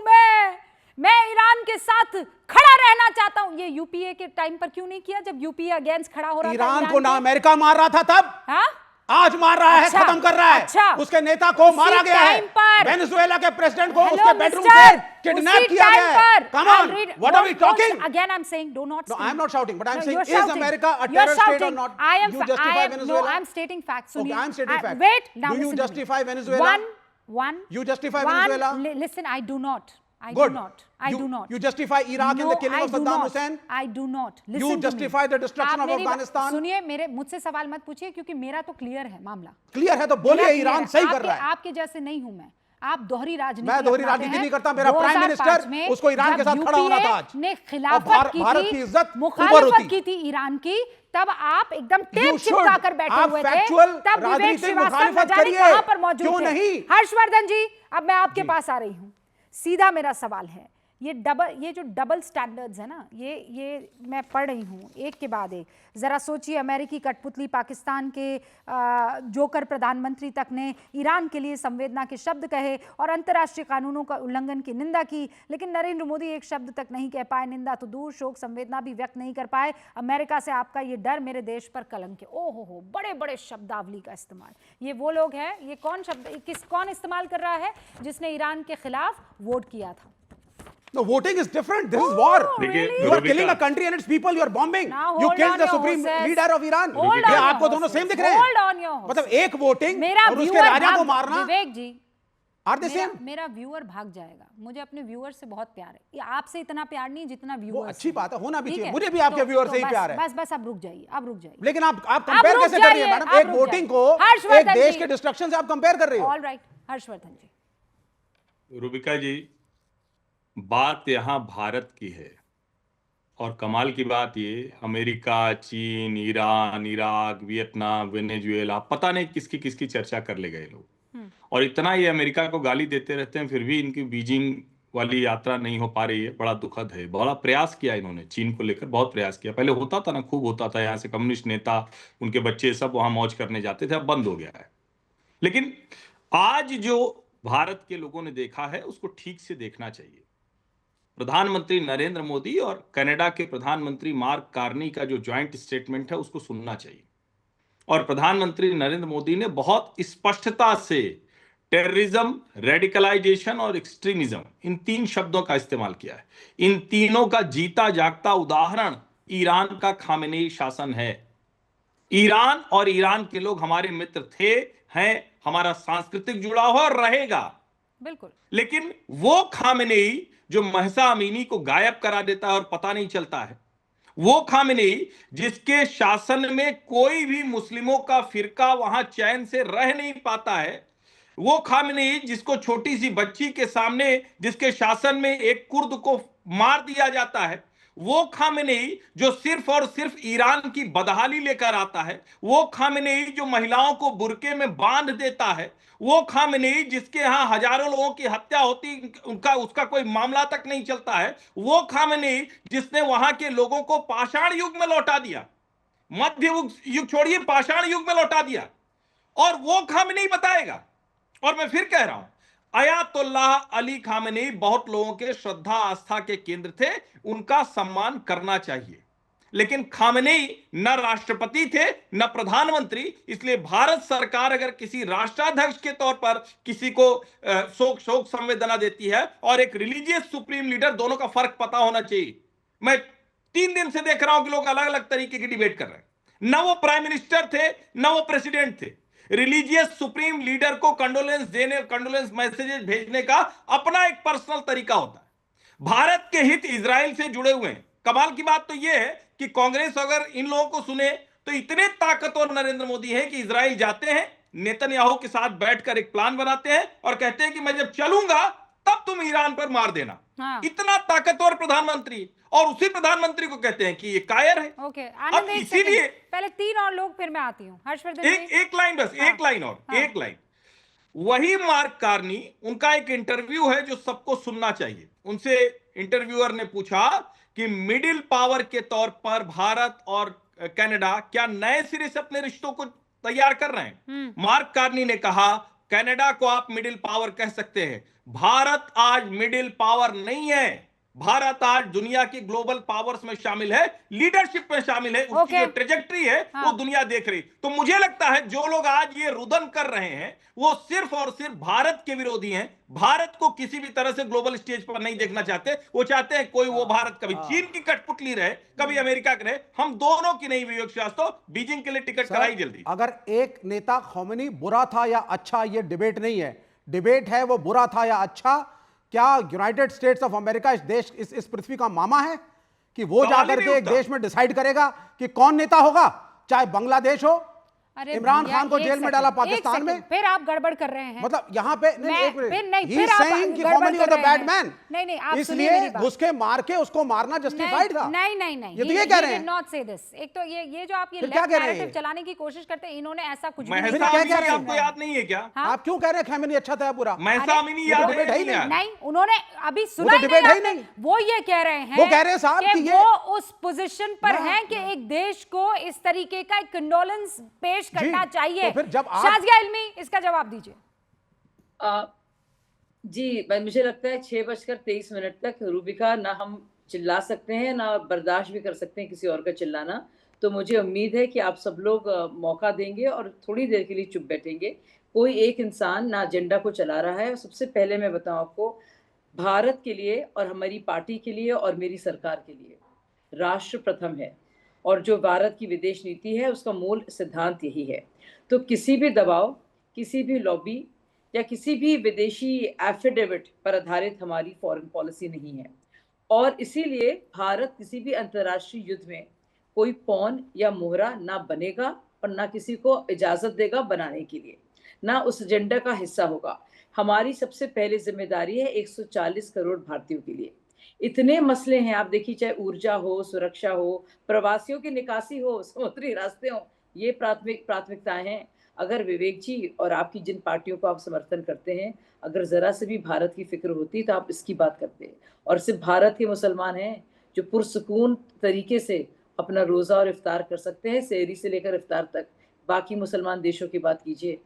मैं ईरान के साथ खड़ा रहना चाहता हूं. ये यूपीए के टाइम पर क्यों नहीं किया, जब यूपीए अगेंस्ट खड़ा हो रहा था? ईरान को ना अमेरिका मार रहा था तब, हाँ? आज मार रहा है, खत्म कर रहा है. अच्छा, उसके नेता को मारा गया है. वेनेजुएला के प्रेसिडेंट को उसके बेडरूम से किडनैप किया गया है. Come on, what are we talking? Again, I'm saying, do not. No, I'm not shouting, but I'm saying, is America a terror state or not? You justify Venezuela? No, I'm stating facts. Okay, I'm stating facts. Wait, now do you justify Venezuela? One. You justify Venezuela? Listen, I do not. I Good. do not. I do not. You justify Iraq in the killing of Saddam Hussein? I do not. Listen You justify the destruction of Afghanistan? सुनिए, मुझसे सवाल मत पूछिए, क्योंकि मेरा तो क्लियर है मामला. क्लियर है तो बोलिए, ईरान सही कर रहा है. आपके जैसे नहीं हूं मैं. आप दोहरी राजनीति, मैं दोहरी राजनीति नहीं करता. मेरा प्राइम मिनिस्टर, उसको ईरान के साथ खड़ा होना था आज. ने खिलाफत की इज्जत, मुखालिफत की थी ईरान की, तब आप एकदम टेप चिपका कर बैठे हुए थे. तब विवेक श्रीवास्तव न जाने कहां पर मौजूद थे. हर्षवर्धन जी, अब मैं आपके पास आ रही हूं. सीधा मेरा सवाल है, ये जो डबल स्टैंडर्ड्स है ना, ये मैं पढ़ रही हूँ एक के बाद एक. ज़रा सोचिए, अमेरिकी कठपुतली पाकिस्तान के जोकर प्रधानमंत्री तक ने ईरान के लिए संवेदना के शब्द कहे और अंतर्राष्ट्रीय कानूनों का उल्लंघन की निंदा की, लेकिन नरेंद्र मोदी एक शब्द तक नहीं कह पाए. निंदा तो दूर, शोक संवेदना भी व्यक्त नहीं कर पाए. अमेरिका से आपका ये डर मेरे देश पर कलंक है. ओहो हो, बड़े बड़े शब्दावली का इस्तेमाल. ये वो लोग हैं, ये कौन इस्तेमाल कर रहा है जिसने ईरान के खिलाफ वोट किया था? No, voting is different. This is war. Really? You are killing a country and its people. You are bombing. You killed the supreme leader of Iran. ये आपको दोनों सेम दिख रहे हैं. मतलब एक वोटिंग और उसके राजा को मारना. विवेक जी, Are they same? मेरा व्यूअर भाग जाएगा. मुझे अपने व्यूअर से बहुत प्यार है. ये आपसे इतना प्यार नहीं जितना व्यूअर. वो अच्छी बात है, होना भी चाहिए. मुझे भी आपके व्यूअर से ही प्यार है. बस आप रुक जाइए. लेकिन आप कंपेयर कैसे कर रही हैं मैडम? एक वोटिंग को एक देश के डिस्ट्रक्शन से आप कंपेयर कर रही हो. ऑल राइट, हर्षवर्धन जी. रूबिका जी, बात यहाँ भारत की है और कमाल की बात ये, अमेरिका, चीन, ईरान, इराक, वियतनाम, वेनेजुएला, पता नहीं किसकी किसकी चर्चा कर ले गए लोग. और इतना ये अमेरिका को गाली देते रहते हैं, फिर भी इनकी बीजिंग वाली यात्रा नहीं हो पा रही है. बड़ा दुखद है. बड़ा प्रयास किया इन्होंने, चीन को लेकर बहुत प्रयास किया. पहले होता था ना, खूब होता था, यहाँ से कम्युनिस्ट नेता, उनके बच्चे सब वहां मौज करने जाते थे. अब बंद हो गया है. लेकिन आज जो भारत के लोगों ने देखा है उसको ठीक से देखना चाहिए. प्रधानमंत्री नरेंद्र मोदी और कनाडा के प्रधानमंत्री मार्क कार्नी का जो ज्वाइंट स्टेटमेंट है उसको सुनना चाहिए. और प्रधानमंत्री नरेंद्र मोदी ने बहुत स्पष्टता से टेररिज्म, रेडिकलाइजेशन और एक्सट्रीमिज्म, इन 3 शब्दों का इस्तेमाल किया है. इन तीनों का जीता जागता उदाहरण ईरान का खामेनेई शासन है. ईरान और ईरान के लोग हमारे मित्र थे, हैं, हमारा सांस्कृतिक जुड़ाव और रहेगा. बिल्कुल. लेकिन वो खामेनेई जो महसा अमीनी को गायब करा देता है और पता नहीं चलता है, वो खामेनेई जिसके शासन में कोई भी मुस्लिमों का फिरका वहां चैन से रह नहीं पाता है, वो खामेनेई जिसको छोटी सी बच्ची के सामने, जिसके शासन में एक कुर्द को मार दिया जाता है, वो खामेनेई जो सिर्फ और सिर्फ ईरान की बदहाली लेकर आता है, वो खामेनेई जो महिलाओं को बुर्के में बांध देता है, वो खामेनेई जिसके यहां हजारों लोगों की हत्या होती उसका कोई मामला तक नहीं चलता है, वो खामेनेई जिसने वहां के लोगों को पाषाण युग में लौटा दिया, मध्य युग छोड़िए पाषाण युग में लौटा दिया, और वो खामेनेई बताएगा। और मैं फिर कह रहा हूं, अयातुल्लाह अली खामेनेई बहुत लोगों के श्रद्धा आस्था के केंद्र थे, उनका सम्मान करना चाहिए, लेकिन खामेनेई न राष्ट्रपति थे न प्रधानमंत्री। इसलिए भारत सरकार अगर किसी राष्ट्राध्यक्ष के तौर पर किसी को शोक संवेदना देती है और एक रिलीजियस सुप्रीम लीडर, दोनों का फर्क पता होना चाहिए। मैं 3 दिन से देख रहा हूं कि लोग अलग अलग तरीके की डिबेट कर रहे हैं, न वो प्राइम मिनिस्टर थे न वो प्रेसिडेंट थे। रिलीजियस सुप्रीम लीडर को कंडोलेंस मैसेजेस भेजने का अपना एक पर्सनल तरीका होता है। भारत के हित इजराइल से जुड़े हुए हैं। कमाल की बात तो यह है कि कांग्रेस अगर इन लोगों को सुने तो इतने ताकतवर नरेंद्र मोदी है कि इजराइल जाते हैं, नेतन्याहू के साथ बैठकर एक प्लान बनाते हैं और कहते हैं कि मैं जब चलूंगा तब तुम ईरान पर मार देना। हाँ। इतना ताकतवर प्रधानमंत्री, और उसी प्रधानमंत्री को कहते हैं कि ये कायर है। ओके, अब इसीलिए पहले 3 और लोग, फिर मैं आती हूं हर्षवर्धन। एक लाइन बस। हाँ। एक लाइन और। हाँ। एक लाइन। वही मार्क कार्नी, उनका एक इंटरव्यू है जो सबको सुनना चाहिए। उनसे इंटरव्यूअर ने पूछा कि मिडिल पावर के तौर पर भारत और कनाडा क्या नए सिरे से अपने रिश्तों को तैयार कर रहे हैं। मार्क कार्नी ने कहा, कनाडा को आप मिडिल पावर कह सकते हैं, भारत आज मिडिल पावर नहीं है। भारत आज दुनिया की ग्लोबल पावर्स में शामिल है, लीडरशिप में शामिल है। उसकी जो ट्रेजेक्टरी है वो दुनिया देख रही। तो मुझे लगता है जो लोग आज ये रुदन कर रहे हैं वो सिर्फ और सिर्फ भारत के विरोधी हैं। भारत को किसी भी तरह से ग्लोबल स्टेज पर नहीं देखना चाहते। वो चाहते हैं कोई वो भारत कभी चीन की कठपुतली रहे, कभी अमेरिका की रहे, हम दोनों की नहीं। विवेक श्रीवास्तव, बीजिंग के लिए टिकट कराई जल्दी। अगर एक नेता खोमेनी बुरा था या अच्छा, ये डिबेट नहीं है। डिबेट है वो बुरा था या अच्छा। क्या यूनाइटेड स्टेट्स ऑफ अमेरिका इस पृथ्वी का मामा है कि वो जाकर के एक देश में डिसाइड करेगा कि कौन नेता होगा, चाहे बांग्लादेश हो। इमरान खान को जेल में डाला पाकिस्तान में, फिर आप गड़बड़ कर रहे हैं। मतलब यहाँ पे इसलिए घुसके मार के उसको मारना जस्टिफाइड था। नहीं, ये तो ये कह रहे हैं। नॉट से दिस। एक तो ये जो आप ये नैरेटिव चलाने की कोशिश करते हैं, इन्होंने ऐसा कुछ नहीं। आपको याद नहीं है क्या? आप क्यों कह रहे हैं खामेनी अच्छा था बुरा? नहीं, उन्होंने अभी सुना नहीं। वो ये कह रहे हैं, वो कह रहे हैं साहब कि वो उस पोजीशन पर हैं कि एक देश को इस तरीके का एक कंडोलेंस पेश करना चाहिए। तो फिर जब शाज़िया इल्मी, इसका जवाब दीजिए। जी, मुझे लगता है 6:23 तक रूबिका, ना हम चिल्ला सकते हैं ना बर्दाश्त भी कर सकते हैं किसी और का चिल्लाना। तो मुझे उम्मीद है कि आप सब लोग मौका देंगे और थोड़ी देर के लिए चुप बैठेंगे। कोई एक इंसान ना एजेंडा को चला रहा है। सबसे पहले मैं बताऊं आपको, भारत के लिए और हमारी पार्टी के लिए और मेरी सरकार के लिए राष्ट्र प्रथम है, और जो भारत की विदेश नीति है उसका मूल सिद्धांत यही है। तो किसी भी दबाव, किसी भी लॉबी या किसी भी विदेशी एफिडेविट पर आधारित हमारी फॉरेन पॉलिसी नहीं है। और इसीलिए भारत किसी भी अंतर्राष्ट्रीय युद्ध में कोई पॉन या मोहरा ना बनेगा और ना किसी को इजाज़त देगा बनाने के लिए, ना उस एजेंडा का हिस्सा होगा। हमारी सबसे पहले जिम्मेदारी है 140 करोड़ भारतीयों के लिए। इतने मसले हैं, आप देखिए, चाहे ऊर्जा हो, सुरक्षा हो, प्रवासियों की निकासी हो, समुद्री रास्ते हो, ये प्राथमिकताएं हैं। अगर विवेक जी और आपकी जिन पार्टियों को आप समर्थन करते हैं, अगर जरा से भी भारत की फिक्र होती तो आप इसकी बात करते। और सिर्फ भारत के मुसलमान हैं जो पुरसुकून तरीके से अपना रोज़ा और इफ्तार कर सकते हैं, सहरी से लेकर इफ्तार तक। बाकी मुसलमान देशों की बात कीजिए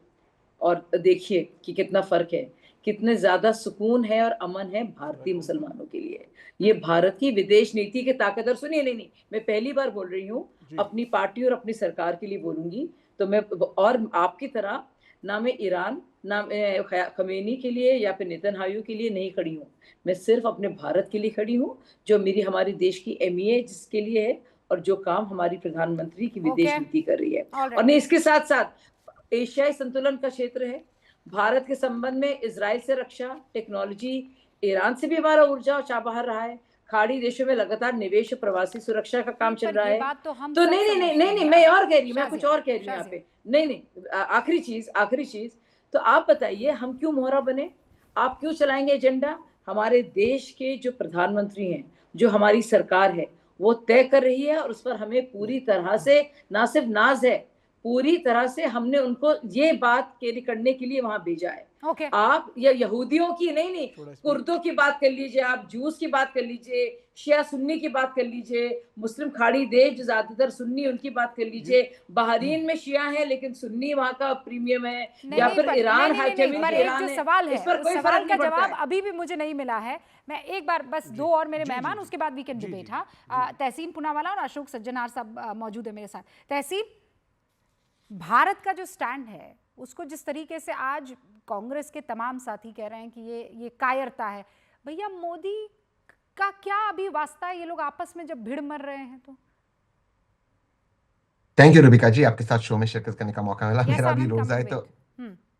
और देखिए कि कितना फ़र्क है, कितने ज़्यादा सुकून है और अमन है भारतीय मुसलमानों के लिए। ये भारत की विदेश नीति के ताकतवर, सुनिए, नहीं, मैं पहली बार बोल रही हूँ, अपनी पार्टी और अपनी सरकार के लिए बोलूँगी। तो मैं, और आपकी तरह ना मैं ईरान, ना मैं खमेनी के लिए या फिर नेतन्याहू के लिए नहीं खड़ी हूँ। मैं सिर्फ अपने भारत के लिए खड़ी हूँ, जो हमारी देश की एमईए जिसके लिए है, और जो काम हमारी प्रधानमंत्री की विदेश नीति कर रही है। और नहीं, इसके साथ साथ एशियाई संतुलन का क्षेत्र है। भारत के संबंध में इजराइल से रक्षा, टेक्नोलॉजी, ईरान से भी हमारा ऊर्जा और चाबहार रहा है। खाड़ी देशों में लगातार निवेश, प्रवासी सुरक्षा का काम चल रहा है। तो नहीं, मैं और कह रही हूँ, मैं कुछ और कह रही हूँ यहाँ पे। नहीं, आखिरी चीज, तो आप बताइए, हम क्यों मोहरा बने? आप क्यों चलाएंगे एजेंडा? हमारे देश के जो प्रधानमंत्री हैं, जो हमारी सरकार है, वो तय कर रही है और उस पर हमें पूरी तरह से ना सिर्फ नाज है, पूरी तरह से हमने उनको ये बात करने के लिए वहां भेजा है। आप या यहूदियों की नहीं कुर्दों की बात कर लीजिए, आप जूस की बात कर लीजिए, शिया सुन्नी की बात कर लीजिए, मुस्लिम खाड़ी देश जो ज्यादातर सुन्नी उनकी बात कर लीजिए, बहरीन में शिया है लेकिन सुन्नी वहां का प्रीमियम है, या फिर ईरान जो सवाल है, उस सवाल का जवाब अभी भी मुझे नहीं मिला है। मैं एक बार बस दो और मेरे मेहमान, उसके बाद वी कैन डिबेट। हाँ, तहसीन पूनावाला और अशोक सज्जनार साहब मौजूद है मेरे साथ। तहसीन, भारत का जो स्टैंड है उसको जिस तरीके से आज कांग्रेस के तमाम साथी कह रहे हैं कि ये कायरता है, भैया मोदी का क्या अभी वास्ता है? ये लोग आपस में जब भिड़ मर रहे हैं तो। थैंक यू रुबिका जी, आपके साथ शो में शिरकत करने का मौका मिला। मेरा भी रोजा है तो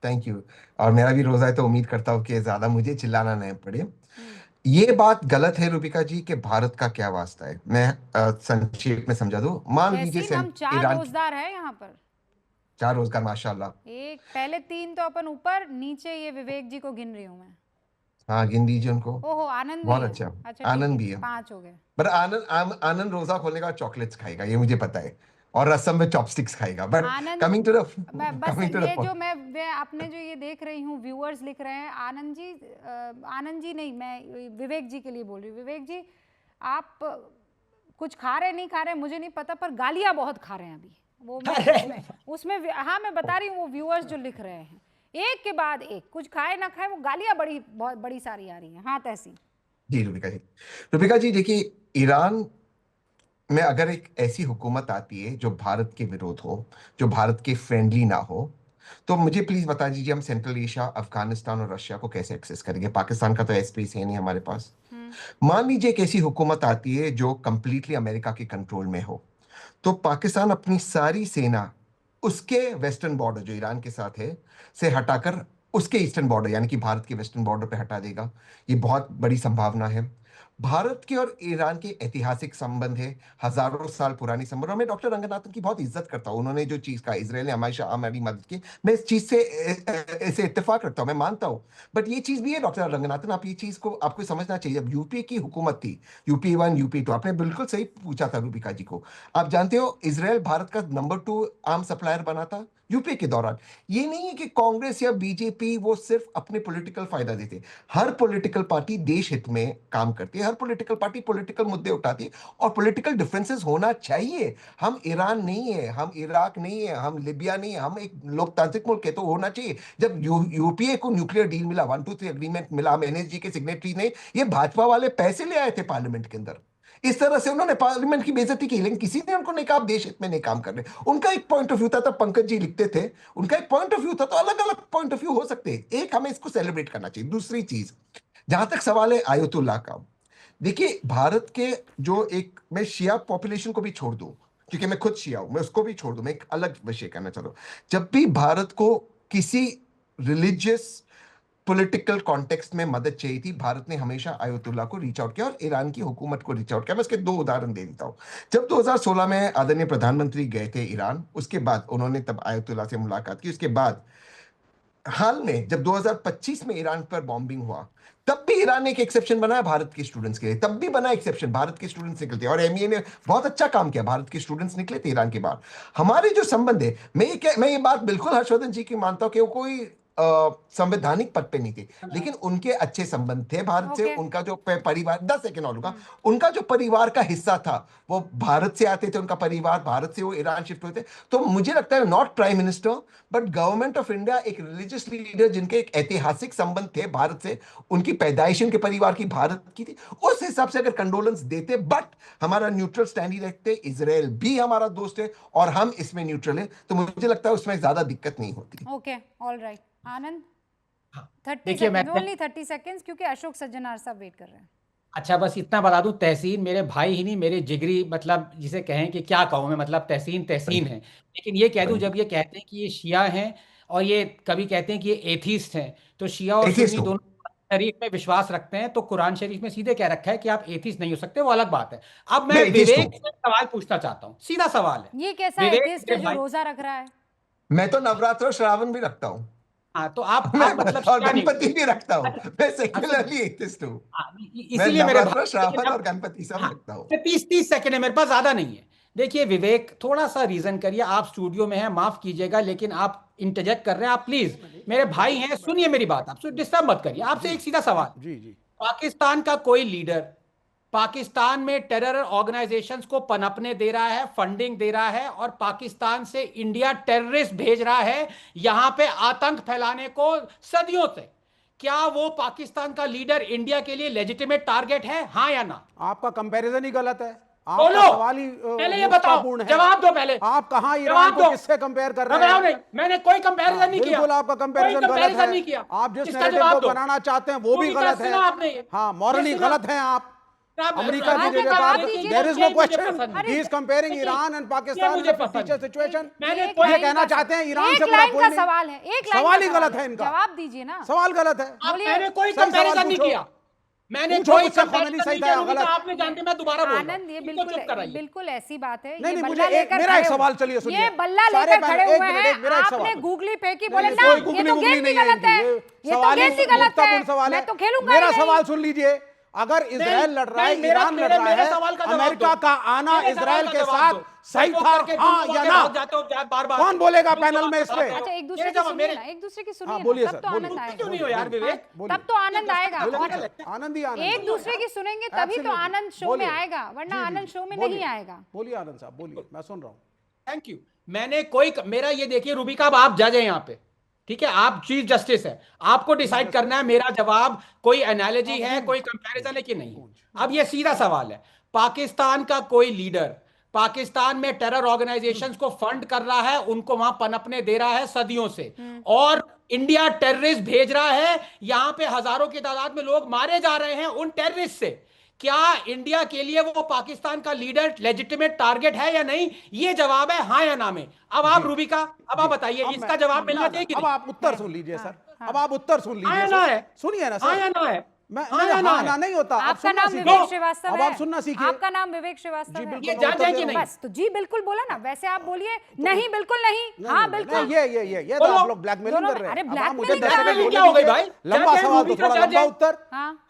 थैंक यू, और मेरा भी रोजा है तो उम्मीद करता हूँ कि ज्यादा मुझे चिल्लाना नहीं पड़े। ये बात गलत है रुबिका जी कि भारत का क्या वास्ता है। मैं संक्षेप में समझा दूं। मान लीजिए हम 4 रोजगार है यहाँ पर, 4 रोजगार माशाल्लाह। एक पहले 3 तो अपन ऊपर, नीचे ये विवेक जी को गिन रही हूँ मैं। हाँ, गिन दीजिए उनको। ओहो, आनंद बहुत भी अच्छा, अच्छा आनंद भी है। 5 हो गए। पर आनंद रोजा खोलने का चॉकलेट्स खाएगा, ये मुझे पता है, और रसम में चॉपस्टिक्स खाएगा। बट कमिंग टू द जो मैं अपने जो ये देख रही हूँ व्यूअर्स लिख रहे हैं, आनंद जी नहीं, मैं विवेक जी के लिए बोल रही हूँ। विवेक जी, आप कुछ खा रहे नहीं खा रहे मुझे नहीं पता, पर गालियां बहुत खा रहे हैं अभी वो उसमें हाँ मैं बता रही हूँ, वो व्यूअर्स जो लिख रहे हैं एक के बाद एक, कुछ खाए ना खाए वो गालियां बहुत बड़ी सारी आ रही हैं। हाँ तहसीन जी। रुबिका जी देखिए, ईरान में अगर एक ऐसी हुकूमत आती है जो भारत के विरोध हो, जो भारत के फ्रेंडली ना हो, तो मुझे प्लीज बता दीजिए हम सेंट्रल एशिया, अफगानिस्तान और रशिया को कैसे एक्सेस करेंगे? पाकिस्तान का तो स्पेस है नहीं हमारे पास। मान लीजिए एक ऐसी हुकूमत आती है जो कंप्लीटली अमेरिका के कंट्रोल में हो, तो पाकिस्तान अपनी सारी सेना उसके वेस्टर्न बॉर्डर जो ईरान के साथ है से हटाकर उसके ईस्टर्न बॉर्डर यानी कि भारत के वेस्टर्न बॉर्डर पे हटा देगा। ये बहुत बड़ी संभावना है। भारत के और ईरान के ऐतिहासिक संबंध है, हजारों साल पुरानी संबंध। और मैं डॉक्टर रंगनाथन की बहुत इज्जत करता हूँ, उन्होंने जो चीज कहा इजराइल ने हमेशा हमारी मदद की, मैं इस चीज से ऐसे इत्तेफाक रखता हूँ, मैं मानता हूँ। बट ये चीज भी है डॉक्टर रंगनाथन, आप ये चीज को आपको समझना चाहिए। जब यूपीए की हुकूमत थी, यूपी 1 यूपी 2, आपने बिल्कुल सही पूछा था रूबिका जी को, आप जानते हो इसराइल भारत का नंबर 2 आर्म सप्लायर बना था यूपीए के दौरान। ये नहीं है कि कांग्रेस या बीजेपी वो सिर्फ अपने पॉलिटिकल फायदा देते, हर पॉलिटिकल पार्टी देश हित में काम करती है, हर पॉलिटिकल पार्टी पॉलिटिकल मुद्दे उठाती है, और पॉलिटिकल डिफरेंसेस होना चाहिए। हम ईरान नहीं है, हम इराक नहीं है, हम लिबिया नहीं है, हम एक लोकतांत्रिक मुल्क है, तो होना चाहिए। जब यूपीए को न्यूक्लियर डील मिला, 1-2-3 एग्रीमेंट मिला, हम एनएसजी के सिग्नेटरी ने, ये भाजपा वाले पैसे ले आए थे पार्लियामेंट के अंदर, इस तरह से उन्होंने पार्लियामेंट की बेइज्जती की, लेकिन किसी ने उनको नहीं कहा आप देश हित में नहीं काम कर रहे। उनका एक पॉइंट ऑफ व्यू था, तब पंकज जी लिखते थे, उनका एक पॉइंट ऑफ व्यू था, तो अलग अलग पॉइंट ऑफ व्यू हो सकते हैं, एक हमें इसको सेलिब्रेट करना चाहिए। दूसरी चीज, जहां तक सवाल है आयतुल्लाह का, देखिए भारत के जो एक, मैं शिया पॉपुलेशन को भी छोड़ दूं क्योंकि मैं खुद शिया हूं, मैं उसको भी छोड़ दूं, मैं एक अलग विषय करना चाह रहा हूं। जब भी भारत को किसी रिलीजियस पॉलिटिकल कॉन्टेक्स्ट में मदद चाहिए थी, भारत ने हमेशा आयतुल्लाह को रीच आउट किया और ईरान की हुकूमत को रीच आउट किया। मैं इसके 2 उदाहरण दे देता हूं। जब 2016 में आदरणीय प्रधानमंत्री गए थे ईरान, उसके बाद उन्होंने तब आयतुल्लाह से मुलाकात की। उसके बाद हाल में जब 2025 में ईरान पर बॉम्बिंग हुआ, तब भी ईरान ने एक एक्सेप्शन बनाया भारत के स्टूडेंट्स के लिए, तब भी बना एक्सेप्शन, भारत के स्टूडेंट्स निकले थे, और एमईए ने बहुत अच्छा काम किया, भारत के स्टूडेंट्स निकले थे ईरान के बाद। हमारे जो संबंध है, मैं ये बात बिल्कुल हर्षवर्धन जी की मानता हूं कि वो कोई संवैधानिक पद पे नहीं थे, लेकिन उनके अच्छे संबंध थे भारत से। उनका जो परिवार, 10 सेकंड और उनका जो परिवार का हिस्सा था वो भारत से आते थे, उनका परिवार भारत से वो ईरान शिफ्ट हुए थे। तो मुझे लगता है not prime minister but government of India, एक रिलीजियस लीडर जिनके एक ऐतिहासिक संबंध थे भारत से, उनकी पैदाइश उनके परिवार की भारत की थी, उस हिसाब से अगर कंडोलेंस देते, बट हमारा न्यूट्रल स्टैंड ही रखते, इजराइल भी हमारा दोस्त है और हम इसमें न्यूट्रल है, तो मुझे लगता है उसमें ज्यादा दिक्कत नहीं होती। Okay, all right. Anand, 30 seconds क्योंकि अशोक सज्जनार साहब वेट कर रहे हैं। अच्छा, बस इतना बता दूं, तहसीन मेरे भाई ही नहीं, मेरे जिगरी, मतलब जिसे कहें कि क्या कहूं मैं, मतलब तहसीन है। लेकिन ये कह दूं, जब ये कहते हैं कि ये शिया हैं और ये कभी कहते हैं कि ये एथीस्ट हैं, तो शिया और सुन्नी दोनों शरीफ में विश्वास रखते हैं, तो कुरान शरीफ में सीधे कह रखा है कि आप एथीस्ट नहीं हो सकते, वो अलग बात है। अब मैं विवेक से सवाल पूछना चाहता हूँ, सीधा सवाल है, ये कैसा एथीस्ट है जो रोजा रख रहा है? मैं तो नवरात्र और श्रावण भी रखता हूँ। हाँ, तो आप मतलब और क्या नहीं गणपति भी रखता हूँ, मैं सेक्युलरली एथिस्ट हूँ, इसीलिए मेरे नवरात्र, श्रावण और गणपति सब रखता हूँ। 30 सेकंड है मेरे पास, ज्यादा नहीं है। देखिए विवेक, थोड़ा सा रीजन करिए, आप स्टूडियो में हैं, माफ कीजिएगा, लेकिन आप इंटरजेक्ट कर रहे हैं। आप प्लीज, मेरे भाई हैं, सुनिए मेरी बात, आप डिस्टर्ब मत करिए। आपसे एक सीधा सवाल, जी जी, पाकिस्तान का कोई लीडर पाकिस्तान में टेरर ऑर्गेनाइजेशंस को पनपने दे रहा है, फंडिंग दे रहा है, और पाकिस्तान से इंडिया टेररिस्ट भेज रहा है यहां पे आतंक फैलाने को सदियों से, क्या वो पाकिस्तान का लीडर इंडिया के लिए लेजिटिमेट टारगेट है, हाँ या ना? आपका कंपैरिजन ही गलत है। बोलो, आपका सवाल ही पहले ये बताओ, मूर्खतापूर्ण है। जवाब दो पहले। आप कहां ईरान को किससे कंपेयर कर रहे हैं? नहीं, मैंने कोई कंपैरिजन नहीं किया। बिल्कुल आपका कंपैरिजन गलत है। नहीं किया। आप जिस इसका नैरेटिव जवाब को दो। बनाना चाहते हैं वो भी गलत है। हाँ, मॉरली गलत है आप। अमेरिका की जगह आप, there is no question, he is comparing Iran and Pakistan in the future situation. ये कहना चाहते हैं ईरान से बड़ा कोई नहीं। सवाल है, एक सवाल ही गलत है इनका। जवाब दीजिए ना, सवाल गलत है। मैंने कोई कंपैरिजन नहीं किया, मैंने कोई कंपैरिजन नहीं किया। गलत आपने जानते, मैं दोबारा बोल रहा हूं। आनंद, ये बिल्कुल ऐसी बात है। नहीं, मुझे मेरा एक सवाल, चलिए सुनिए। ये बल्ला लेकर खड़े हुए हैं, आपने गूगली फेंकी, बोले ना ये तो गेंद ही गलत है, ये तो गेंद ही गलत है, मैं तो खेलूंगा। मेरा सवाल सुन लीजिए, अगर इजराइल लड़ रहा है, ईरान लड़ रहा है, अमेरिका का आना इजराइल के साथ सही था, हाँ या ना? कौन बोलेगा पैनल में इस पे? अच्छा, एक दूसरे की सुनिए ना, एक दूसरे की सुनिए, बोलिए तब तो आनंद आएगा। क्यों नहीं हो यार विवेक, तब तो आनंद आएगा। आनंद ही आनंद, एक दूसरे की सुनेंगे तभी तो आनंद शो में आएगा, वरना आनंद शो में नहीं आएगा। बोलिए आनंद साहब, बोलिए, मैं सुन रहा हूँ। Thank you. मैंने कोई, मेरा ये देखिए रूबिका, आप जज हैं यहाँ पे, ठीक है, आप चीफ जस्टिस है, आपको डिसाइड करना है मेरा जवाब कोई एनालॉजी है, कोई कंपैरिजन है कि नहीं। अब ये सीधा सवाल है, पाकिस्तान का कोई लीडर पाकिस्तान में टेरर ऑर्गेनाइजेशंस को फंड कर रहा है, उनको वहां पनपने दे रहा है सदियों से, और इंडिया टेररिस्ट भेज रहा है, यहां पे हजारों की तादाद में लोग मारे जा रहे हैं उन टेररिस्ट से, क्या इंडिया के लिए वो पाकिस्तान का लीडर लेजिटिमेट टारगेट है या नहीं? ये जवाब है हाँ या ना में। अब आप रूबिका, अब आप बताइए, इसका जवाब मिलना चाहिए। अब आप उत्तर सुन लीजिए सर, अब आप उत्तर सुन लीजिए, सुनिए ना सर। हाँ या ना है? हाँ नहीं होता। आपका नाम विवेक श्रीवास्तव है, अब आप सुनना सीखिए। आपका नाम विवेक श्रीवास्तव है, ये जान जाए कि नहीं? बस तो जी बिल्कुल बोला ना, वैसे आप बोलिए नहीं, बिल्कुल नहीं, हाँ बिल्कुल। ये तो आप लोग ब्लैकमेलिंग कर रहे हैं। अरे ब्लैकमेलिंग क्या हो गई भाई? लंबा सवाल तो थोड़ा लंबा उत्तर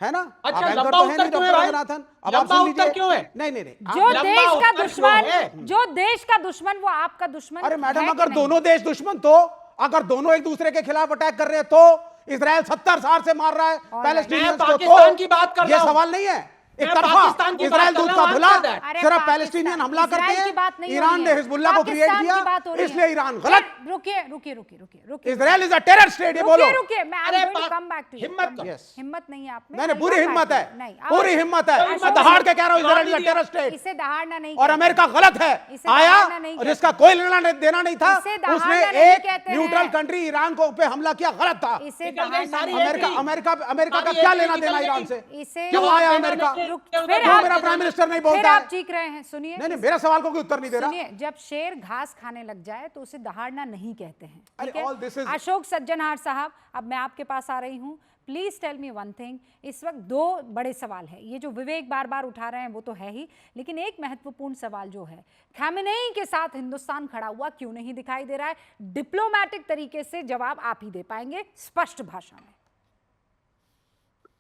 है ना? अच्छा, लंबा उत्तर क्यों है भाई? अब आप सुन लीजिए क्यों है? नहीं, जो देश का दुश्मन, जो देश का दुश्मन वो आपका दुश्मन। अरे मैडम, अगर दोनों देश दुश्मन, तो अगर दोनों एक दूसरे के खिलाफ अटैक कर रहे हैं, तो इजराइल 70 साल से मार रहा है पैलेस्टीनियंस को, पाकिस्तान की बात कर रहा हूं। ये सवाल नहीं है। एक तरफा इजराइल दूध का भुला, सिर्फ पैलेस्टीनियन हमला करते हैं, ईरान ने हिजबुल्लाह को क्रिएट किया, इसलिए ईरान गलत। रुकिए। Israel is a terror state, ये बोलो। रुकिए, मैं I am going to come back to you. हिम्मत नहीं है आप में। नहीं, पूरी हिम्मत है, पूरी हिम्मत है। मैं दहाड़ के कह रहा हूँ, Israel is a terror state. इसे दहाड़ना नहीं, और अमेरिका गलत है, आया और इसका कोई लेना देना नहीं था, उसने एक न्यूट्रल कंट्री ईरान को पे हमला किया, गलत था। अमेरिका का क्या लेना देना ईरान से? क्यों आया अमेरिका? मेरा प्राइम मिनिस्टर नहीं बोलता है। आप चीख रहे हैं, सुनिए। नहीं, मेरा सवाल को कोई उत्तर नहीं दे रहा। सुनिए, जब शेर घास खाने लग जाए तो उसे दहाड़ना नहीं कहते हैं, ठीक all this है? is- अशोक सज्जनहार साहब, अब मैं आपके पास आ रही हूँ, please tell me one thing. इस वक्त दो बड़े सवाल है, ये जो विवेक बार बार उठा रहे हैं वो तो है ही, लेकिन एक महत्वपूर्ण सवाल जो है, खामेनेई के साथ हिंदुस्तान खड़ा हुआ क्यों नहीं दिखाई दे रहा है? डिप्लोमैटिक तरीके से जवाब आप ही दे पाएंगे, स्पष्ट भाषा में।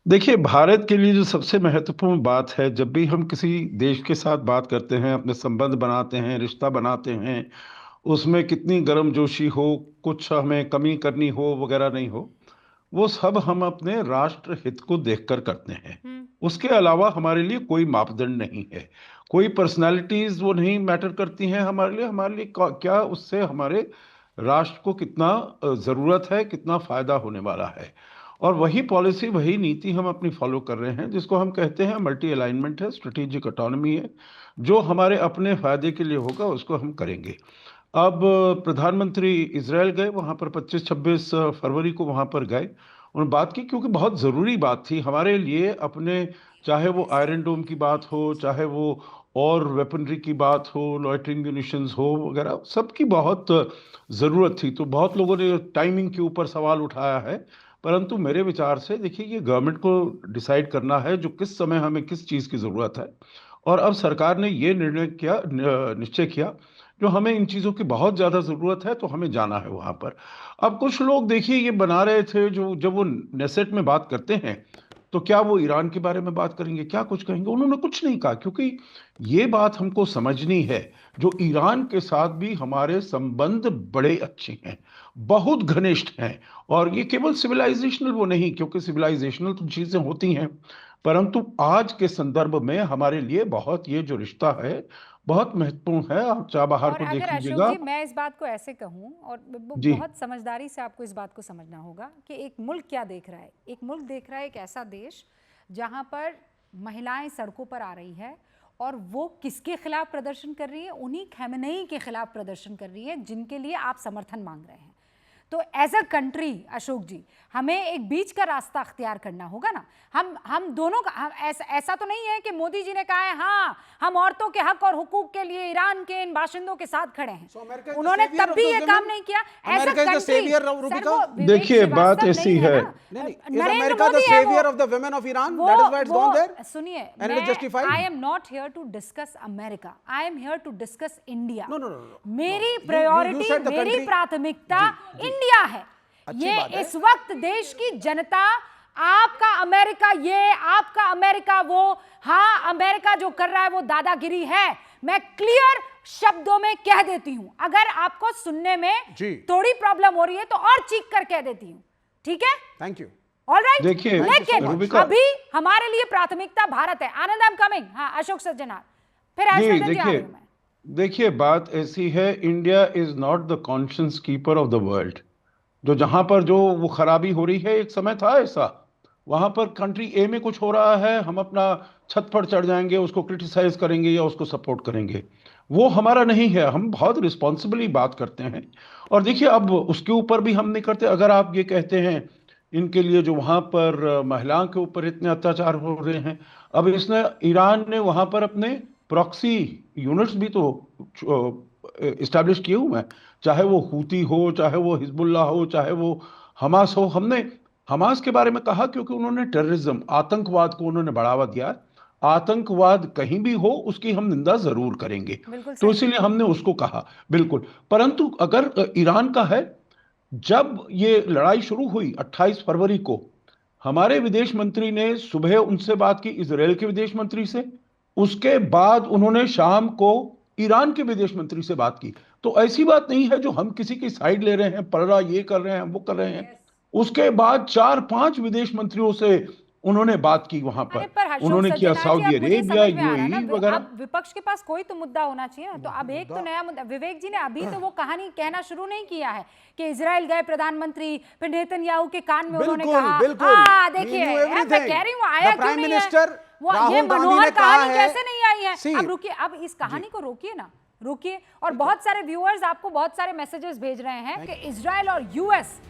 देखिए, भारत के लिए जो सबसे महत्वपूर्ण बात है, जब भी हम किसी देश के साथ बात करते हैं, अपने संबंध बनाते हैं, रिश्ता बनाते हैं, उसमें कितनी गर्मजोशी हो, कुछ हमें कमी करनी हो वगैरह नहीं हो, वो सब हम अपने राष्ट्र हित को देखकर करते हैं। उसके अलावा हमारे लिए कोई मापदंड नहीं है, कोई पर्सनालिटीज वो नहीं मैटर करती हैं हमारे लिए क्या उससे हमारे राष्ट्र को कितना ज़रूरत है, कितना फ़ायदा होने वाला है। और वही पॉलिसी, वही नीति हम अपनी फॉलो कर रहे हैं, जिसको हम कहते हैं मल्टी अलाइनमेंट है, स्ट्रेटेजिक ऑटोनॉमी है। जो हमारे अपने फायदे के लिए होगा उसको हम करेंगे। अब प्रधानमंत्री इजराइल गए, वहाँ पर 25-26 फरवरी को वहाँ पर गए, उन्होंने बात की, क्योंकि बहुत ज़रूरी बात थी हमारे लिए अपने, चाहे वो आयरन डोम की बात हो, चाहे वो और वेपनरी की बात हो, लॉइटरिंग म्यूनिशंस हो वगैरह, सबकी बहुत ज़रूरत थी। तो बहुत लोगों ने टाइमिंग के ऊपर सवाल उठाया है, परंतु मेरे विचार से देखिए, ये गवर्नमेंट को डिसाइड करना है जो किस समय हमें किस चीज़ की ज़रूरत है। और अब सरकार ने ये निश्चय किया जो हमें इन चीज़ों की बहुत ज़्यादा ज़रूरत है, तो हमें जाना है वहाँ पर। अब कुछ लोग देखिए ये बना रहे थे, जो जब वो नेसेट में बात करते हैं तो क्या वो ईरान के बारे में बात करेंगे, क्या कुछ कहेंगे? उन्होंने कुछ नहीं कहा, क्योंकि ये बात हमको समझनी है, जो ईरान के साथ भी हमारे संबंध बड़े अच्छे हैं, बहुत घनिष्ठ हैं। और ये केवल सिविलाइजेशनल वो नहीं, क्योंकि सिविलाइजेशनल तो चीज़ें होती हैं, परंतु आज के संदर्भ में हमारे लिए बहुत ये जो रिश्ता है बहुत महत्वपूर्ण है। आप चाबहार और को देख अगर लीजिएगा। अशोक जी मैं इस बात को ऐसे कहूं, और जी बहुत समझदारी से आपको इस बात को समझना होगा कि एक मुल्क क्या देख रहा है। एक मुल्क देख रहा है एक ऐसा देश जहां पर महिलाएं सड़कों पर आ रही है, और वो किसके खिलाफ प्रदर्शन कर रही है? उन्हीं खamenei के खिलाफ प्रदर्शन कर रही है जिनके लिए आप समर्थन मांग रहे हैं। तो एज अ कंट्री अशोक जी, हमें एक बीच का रास्ता अख्तियार करना होगा ना। हम दोनों का ऐसा तो नहीं है कि मोदी जी ने कहा है हाँ हम औरतों के हक और हुकूक के लिए ईरान के इन बाशिंदों के साथ खड़े हैं। उन्होंने तब भी ये काम नहीं किया। एज अ कंट्री देखिए बात ऐसी है, सुनिए, I am not here to discuss America, I am here to discuss India. मेरी प्रायोरिटी, मेरी प्राथमिकता इंडिया है। ये इस वक्त देश की जनता, आपका अमेरिका ये, आपका अमेरिका वो, हाँ अमेरिका जो कर रहा है वो दादागिरी है। मैं क्लियर शब्दों में कह देती हूं, अगर आपको सुनने में थोड़ी प्रॉब्लम हो रही है तो और चीख कर कह देती हूं, ठीक है? Thank you. ऑलराइट, देखिए लेकिन अभी हमारे लिए प्राथमिकता भारत है। आनंद, आई एम कमिंग। हाँ अशोक सज्जनार, फिर देखिए बात ऐसी है, India is not the conscious keeper of the world. जो जहां पर जो वो खराबी हो रही है, एक समय था ऐसा, वहां पर कंट्री ए में कुछ हो रहा है, हम अपना छत पर चढ़ जाएंगे, उसको क्रिटिसाइज करेंगे या उसको सपोर्ट करेंगे। वो हमारा नहीं है, हम बहुत रिस्पॉन्सिबली बात करते हैं। और देखिए अब उसके ऊपर भी हम नहीं करते। अगर आप ये कहते हैं इनके लिए जो वहां पर महिलाओं के ऊपर इतने अत्याचार हो रहे हैं, अब इसने ईरान ने वहां पर अपने प्रॉक्सी यूनिट्स भी तो इस्टेब्लिश किए हुए हैं, चाहे वो हूती हो, चाहे वो हिजबुल्लाह हो, चाहे वो हमास हो। हमने हमास के बारे में कहा क्योंकि उन्होंने टेररिज्म, आतंकवाद को उन्होंने बढ़ावा दिया। आतंकवाद कहीं भी हो उसकी हम निंदा जरूर करेंगे, तो इसीलिए हमने उसको कहा, बिल्कुल। परंतु अगर ईरान का है, जब ये लड़ाई शुरू हुई 28 फरवरी को, हमारे विदेश मंत्री ने सुबह उनसे बात की, इजराइल के विदेश मंत्री से, उसके बाद उन्होंने शाम को ईरान के विदेश मंत्री से बात की। तो ऐसी बात नहीं है जो हम किसी की साइड ले रहे हैं, पलड़ा ये कर रहे हैं, वो कर रहे हैं। उसके बाद 4-5 विदेश मंत्रियों से उन्होंने बात की वहां पर, उन्होंने किया सऊदी अरेबिया, यूएई वगैरह। विपक्ष के पास कोई तो मुद्दा होना चाहिए ना। तो अब एक तो नया मुद्दा, विवेक जी ने अभी तो वो कहानी कहना शुरू नहीं किया है कि इजराइल गए प्रधानमंत्री, फिर नेतन्याहू के कान में उन्होंने कहा, हाँ देखिए मैं कह रही हूँ आया क्यों नहीं है वो, ये मनोहर कहानी कैसे नहीं आई है। अब रुकिए, अब इस कहानी को रोकिए ना, रुकिए। और बहुत सारे व्यूअर्स आपको बहुत सारे मैसेजेस भेज रहे हैं कि इजराइल और यूएस,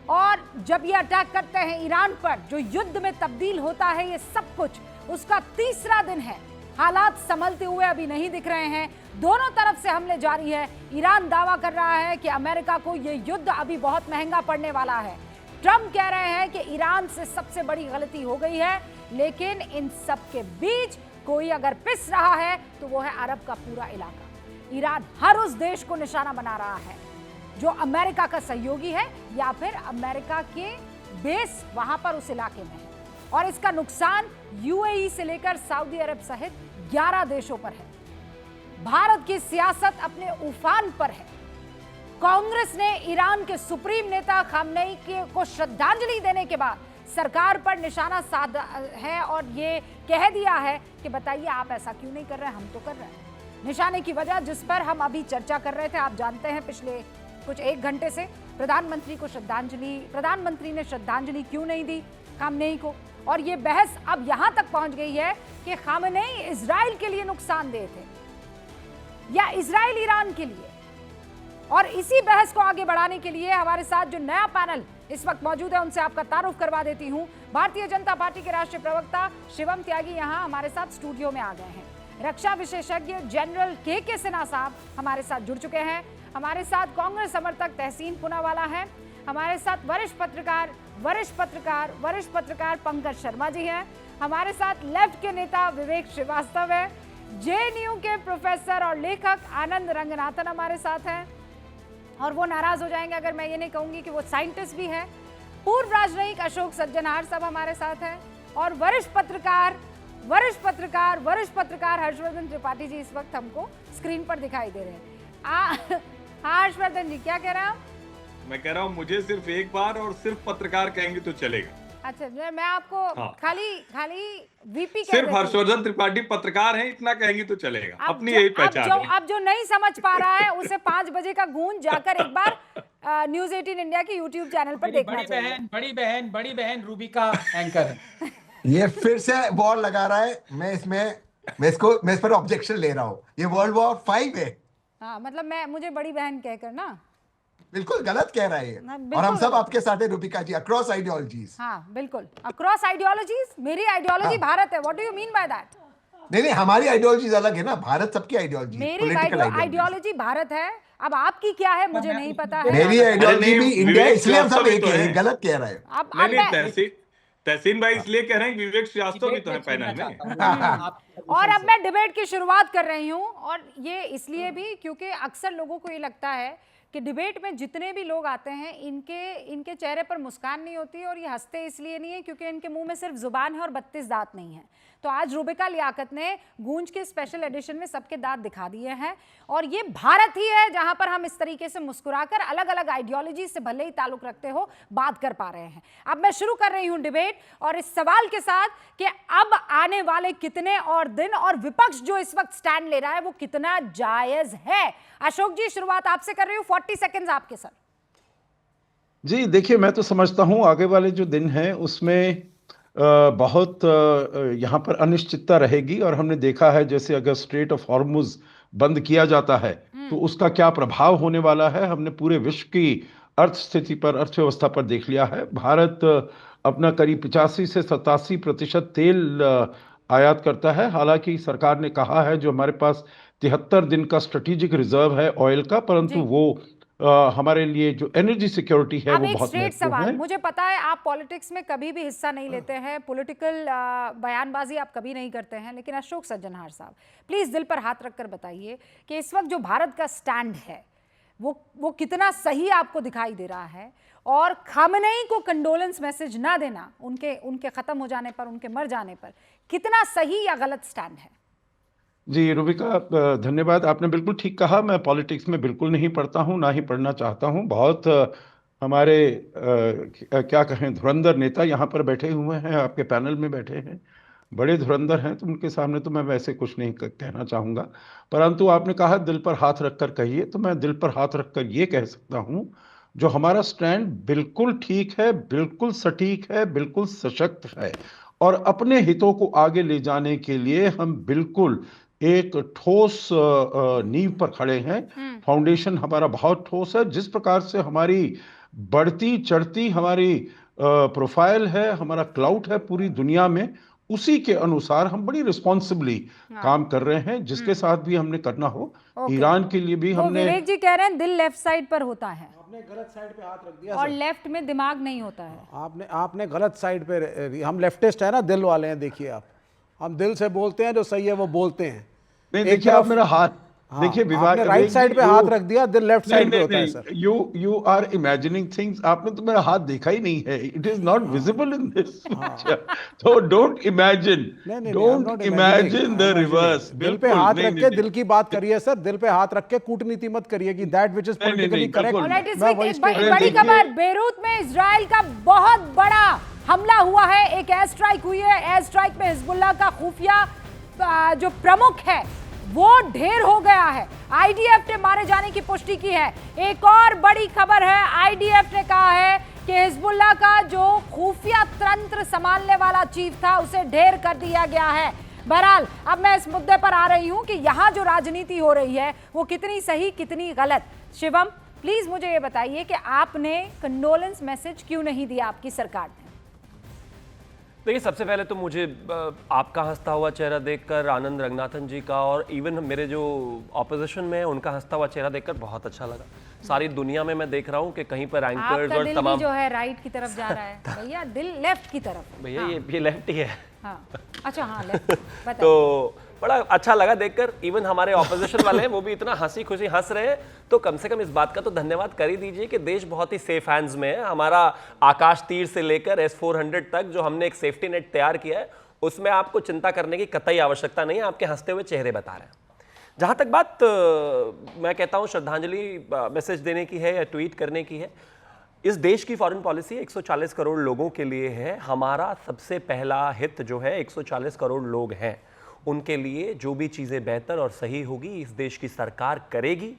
और जब ये अटैक करते हैं ईरान पर, जो युद्ध में तब्दील होता है ये सब कुछ, उसका तीसरा दिन है। हालात संभलते हुए अभी नहीं दिख रहे हैं, दोनों तरफ से हमले जारी है। ईरान दावा कर रहा है कि अमेरिका को ये युद्ध अभी बहुत महंगा पड़ने वाला है। ट्रंप कह रहे हैं कि ईरान से सबसे बड़ी गलती हो गई है। लेकिन इन सब के बीच कोई अगर पिस रहा है तो वो है अरब का पूरा इलाका। ईरान हर उस देश को निशाना बना रहा है जो अमेरिका का सहयोगी है या फिर अमेरिका के बेस वहां पर उस इलाके में है। और इसका नुकसान यूएई से लेकर सऊदी अरब सहित 11 देशों पर है। भारत की सियासत अपने उफान पर है। कांग्रेस ने ईरान के सुप्रीम नेता खामनेई को श्रद्धांजलि देने के बाद सरकार पर निशाना साधा है और ये कह दिया है कि बताइए आप ऐसा क्यों नहीं कर रहे हैं, हम तो कर रहे हैं। निशाने की वजह जिस पर हम अभी चर्चा कर रहे थे, आप जानते हैं पिछले कुछ 1 घंटे से प्रधानमंत्री ने श्रद्धांजलि क्यों नहीं दी खामनेई को। और ये बहस अब यहां तक पहुंच गई है कि खामनेई इजराइल के लिए नुकसानदेह थे या इजराइल ईरान के लिए। और इसी बहस को आगे बढ़ाने के लिए हमारे साथ जो नया पैनल इस वक्त मौजूद है उनसे आपका तारुफ करवा देती हूं। भारतीय जनता पार्टी के राष्ट्रीय प्रवक्ता शिवम त्यागी यहां हमारे साथ स्टूडियो में आ गए हैं। रक्षा विशेषज्ञ जनरल के सिन्हा साहब हमारे साथ जुड़ चुके हैं। हमारे साथ कांग्रेस समर्थक तहसीन पूनावाला है। हमारे साथ वरिष्ठ पत्रकार पंकज शर्मा जी हैं। हमारे साथ लेफ्ट के नेता विवेक श्रीवास्तव है। जेएनयू के प्रोफेसर और लेखक आनंद रंगनाथन हमारे साथ हैं, और वो नाराज हो जाएंगे अगर मैं ये नहीं कहूंगी कि वो साइंटिस्ट भी है। पूर्व राजनयिक अशोक सज्जनहार साहब हमारे साथ हैं, और वरिष्ठ पत्रकार हर्षवर्धन त्रिपाठी जी इस वक्त हमको स्क्रीन पर दिखाई दे रहे हैं। हर्षवर्धन जी, क्या कह रहे हैं आप? मैं कह रहा हूँ मुझे सिर्फ एक बार और सिर्फ पत्रकार कहेंगे तो चलेगा। अच्छा, मैं आपको खाली वीपी कह सिर्फ हर्षवर्धन त्रिपाठी पत्रकार हैं इतना कहेंगे तो चलेगा, अपनी यही पहचान है। अब जो नहीं समझ पा रहा है उसे 5 बजे का गूंज जाकर एक बार न्यूज 18 इंडिया के यूट्यूब चैनल पर देखना चाहिए। बड़ी बहन रूबिका एंकर है। ये फिर से वॉर लगा रहा है। मैं इस पर ऑब्जेक्शन ले रहा हूँ। ये वर्ल्ड वॉर 5 है। हाँ, मतलब मुझे बड़ी बहन कहकर ना बिल्कुल गलत कह रहा है, और हम सब आपके साथ है रूबिका जी, अक्रॉस आइडियोलॉजीज। हाँ बिल्कुल, अक्रॉस आइडियोलॉजीज। मेरी आइडियोलॉजी भारत है। What do you mean by that? नहीं, हमारी आइडियोलॉजीज अलग है ना, भारत सबकी आइडियोलॉजी। मेरी आइडियोलॉजी भारत है, अब आपकी क्या है मुझे नहीं पता है। मेरी आइडियोलॉजी भी इंडिया, इसलिए हम सब एक है। गलत कह रहा है। तहसीन भाई इसलिए कह रहे हैं विवेक श्रीवास्तव भी तो है पैनल में। और अब मैं डिबेट की शुरुआत कर रही हूँ, और ये इसलिए भी क्योंकि अक्सर लोगों को ये लगता है कि डिबेट में जितने भी लोग आते हैं इनके चेहरे पर मुस्कान नहीं होती, और ये हंसते इसलिए नहीं है क्योंकि इनके मुंह में सिर्फ जुबान है और 32 दांत नहीं है। तो आज रूबिका लियाकत ने गूंज के स्पेशल एडिशन में सबके दांत दिखा दिए हैं, और ये भारत ही है जहां पर हम इस तरीके से मुस्कुराकर अलग अलग आइडियोलॉजी से भले ही ताल्लुक रखते हो बात कर पा रहे हैं। अब मैं शुरू कर रही हूं डिबेट, और इस सवाल के साथ कि अब आने वाले कितने और दिन और विपक्ष जो इस वक्त स्टैंड ले रहा है वो कितना जायज है। अशोक जी, शुरुआत आपसे कर रही हूं, 40 सेकेंड्स आपके सर। जी देखिए, मैं तो समझता हूं आगे वाले जो दिन हैं उसमें बहुत यहाँ पर अनिश्चितता रहेगी, और हमने देखा है जैसे अगर स्ट्रेट ऑफ हॉर्मुज बंद किया जाता है तो उसका क्या प्रभाव होने वाला है। हमने पूरे विश्व की अर्थस्थिति पर, अर्थव्यवस्था पर देख लिया है। भारत अपना करीब 85 से 87% तेल आयात करता है। हालांकि सरकार ने कहा है जो हमारे पास 73 दिन का स्ट्रेटेजिक रिजर्व है ऑयल का, परंतु वो हमारे लिए जो एनर्जी सिक्योरिटी है वो बहुत महत्वपूर्ण है। मुझे पता है आप पॉलिटिक्स में कभी भी हिस्सा नहीं लेते हैं, पॉलिटिकल बयानबाजी आप कभी नहीं करते हैं, लेकिन अशोक सज्जनहार साहब प्लीज दिल पर हाथ रखकर बताइए कि इस वक्त जो भारत का स्टैंड है वो कितना सही आपको दिखाई दे रहा है, और खामनेई को कंडोलेंस मैसेज ना देना उनके खत्म हो जाने पर, उनके मर जाने पर, कितना सही या गलत स्टैंड है? जी रूबिका, धन्यवाद। आपने बिल्कुल ठीक कहा। मैं पॉलिटिक्स में बिल्कुल नहीं पढ़ता हूँ, ना ही पढ़ना चाहता हूँ। बहुत हमारे क्या कहें धुरंधर नेता यहाँ पर बैठे हुए हैं, आपके पैनल में बैठे हैं, बड़े धुरंधर हैं, तो उनके सामने तो मैं वैसे कुछ नहीं कहना चाहूँगा। परंतु आपने कहा दिल पर हाथ रखकर कहिए, तो मैं दिल पर हाथ रखकर ये कह सकता हूँ जो हमारा स्टैंड बिल्कुल ठीक है, बिल्कुल सटीक है, बिल्कुल सशक्त है, और अपने हितों को आगे ले जाने के लिए हम बिल्कुल एक ठोस नींव पर खड़े हैं। फाउंडेशन हमारा बहुत ठोस है। जिस प्रकार से हमारी बढ़ती चढ़ती हमारी प्रोफाइल है, हमारा क्लाउट है पूरी दुनिया में, उसी के अनुसार हम बड़ी रिस्पॉन्सिबली काम कर रहे हैं, जिसके साथ भी हमने करना हो। ईरान के लिए भी हमने, विवेक जी कह रहे हैं दिल लेफ्ट साइड पर होता है, आपने गलत साइड पे हाथ रख दिया और लेफ्ट में दिमाग नहीं होता है। आपने गलत साइड पे, हम लेफ्टिस्ट है ना, दिल वाले हैं। देखिए आप, हम दिल से बोलते हैं, जो सही है वो बोलते हैं। नहीं देखिए आप मेरा हाथ देखिए, आपने राइट साइड पे हाथ रख दिया, दिल लेफ्ट साइड पे होता है sir. You are imagining things. आपने तो मेरा हाथ देखा ही नहीं है, it is not visible in this. तो डोंट इमेजिन द रिवर्स। दिल पे हाथ रख के दिल की बात करिए सर, दिल पे हाथ रख के कूटनीति मत करिए कि that which is politically correct. बड़ी खबर, बेरूत में इजराइल का बहुत बड़ा हमला हुआ है, एक एयर स्ट्राइक हुई है। एयर स्ट्राइक में हिजबुल्लाह का खुफिया जो प्रमुख है वो ढेर हो गया है। आईडीएफ ने मारे जाने की पुष्टि की है। एक और बड़ी खबर है, आईडीएफ ने कहा है कि हिजबुल्लाह का जो खुफिया तंत्र संभालने वाला चीफ था उसे ढेर कर दिया गया है। बहरहाल अब मैं इस मुद्दे पर आ रही हूं कि यहां जो राजनीति हो रही है वो कितनी सही कितनी गलत। शिवम प्लीज मुझे ये बताइए कि आपने कंडोलेंस मैसेज क्यों नहीं दिया आपकी सरकार ने? देखिए, सबसे पहले तो मुझे आपका हंसता हुआ चेहरा देखकर, आनंद रंगनाथन जी का, और इवन मेरे जो ऑपोजिशन में उनका हंसता हुआ चेहरा देखकर बहुत अच्छा लगा। सारी दुनिया में मैं देख रहा हूँ कि कहीं पर एंकर्स और तमाम जो है राइट की तरफ जा रहा है भैया, दिल लेफ्ट की तरफ। भैया ये लेफ्ट ही है। हाँ अच्छा हाँ बताइए। तो बड़ा अच्छा लगा देखकर, इवन हमारे ऑपोजिशन वाले हैं वो भी इतना हंसी खुशी हंस रहे हैं, तो कम से कम इस बात का तो धन्यवाद कर ही दीजिए कि देश बहुत ही सेफ हैंड्स में है। हमारा आकाश तीर से लेकर S-400 तक जो हमने एक सेफ्टी नेट तैयार किया है, उसमें आपको चिंता करने की कतई आवश्यकता नहीं है, आपके हंसते हुए चेहरे बता रहे हैं। जहां तक बात मैं कहता हूं श्रद्धांजलि मैसेज देने की है या ट्वीट करने की है, इस देश की फॉरेन पॉलिसी 140 करोड़ लोगों के लिए है। हमारा सबसे पहला हित जो है 140 करोड़ लोग हैं, उनके लिए जो भी चीज़ें बेहतर और सही होगी इस देश की सरकार करेगी।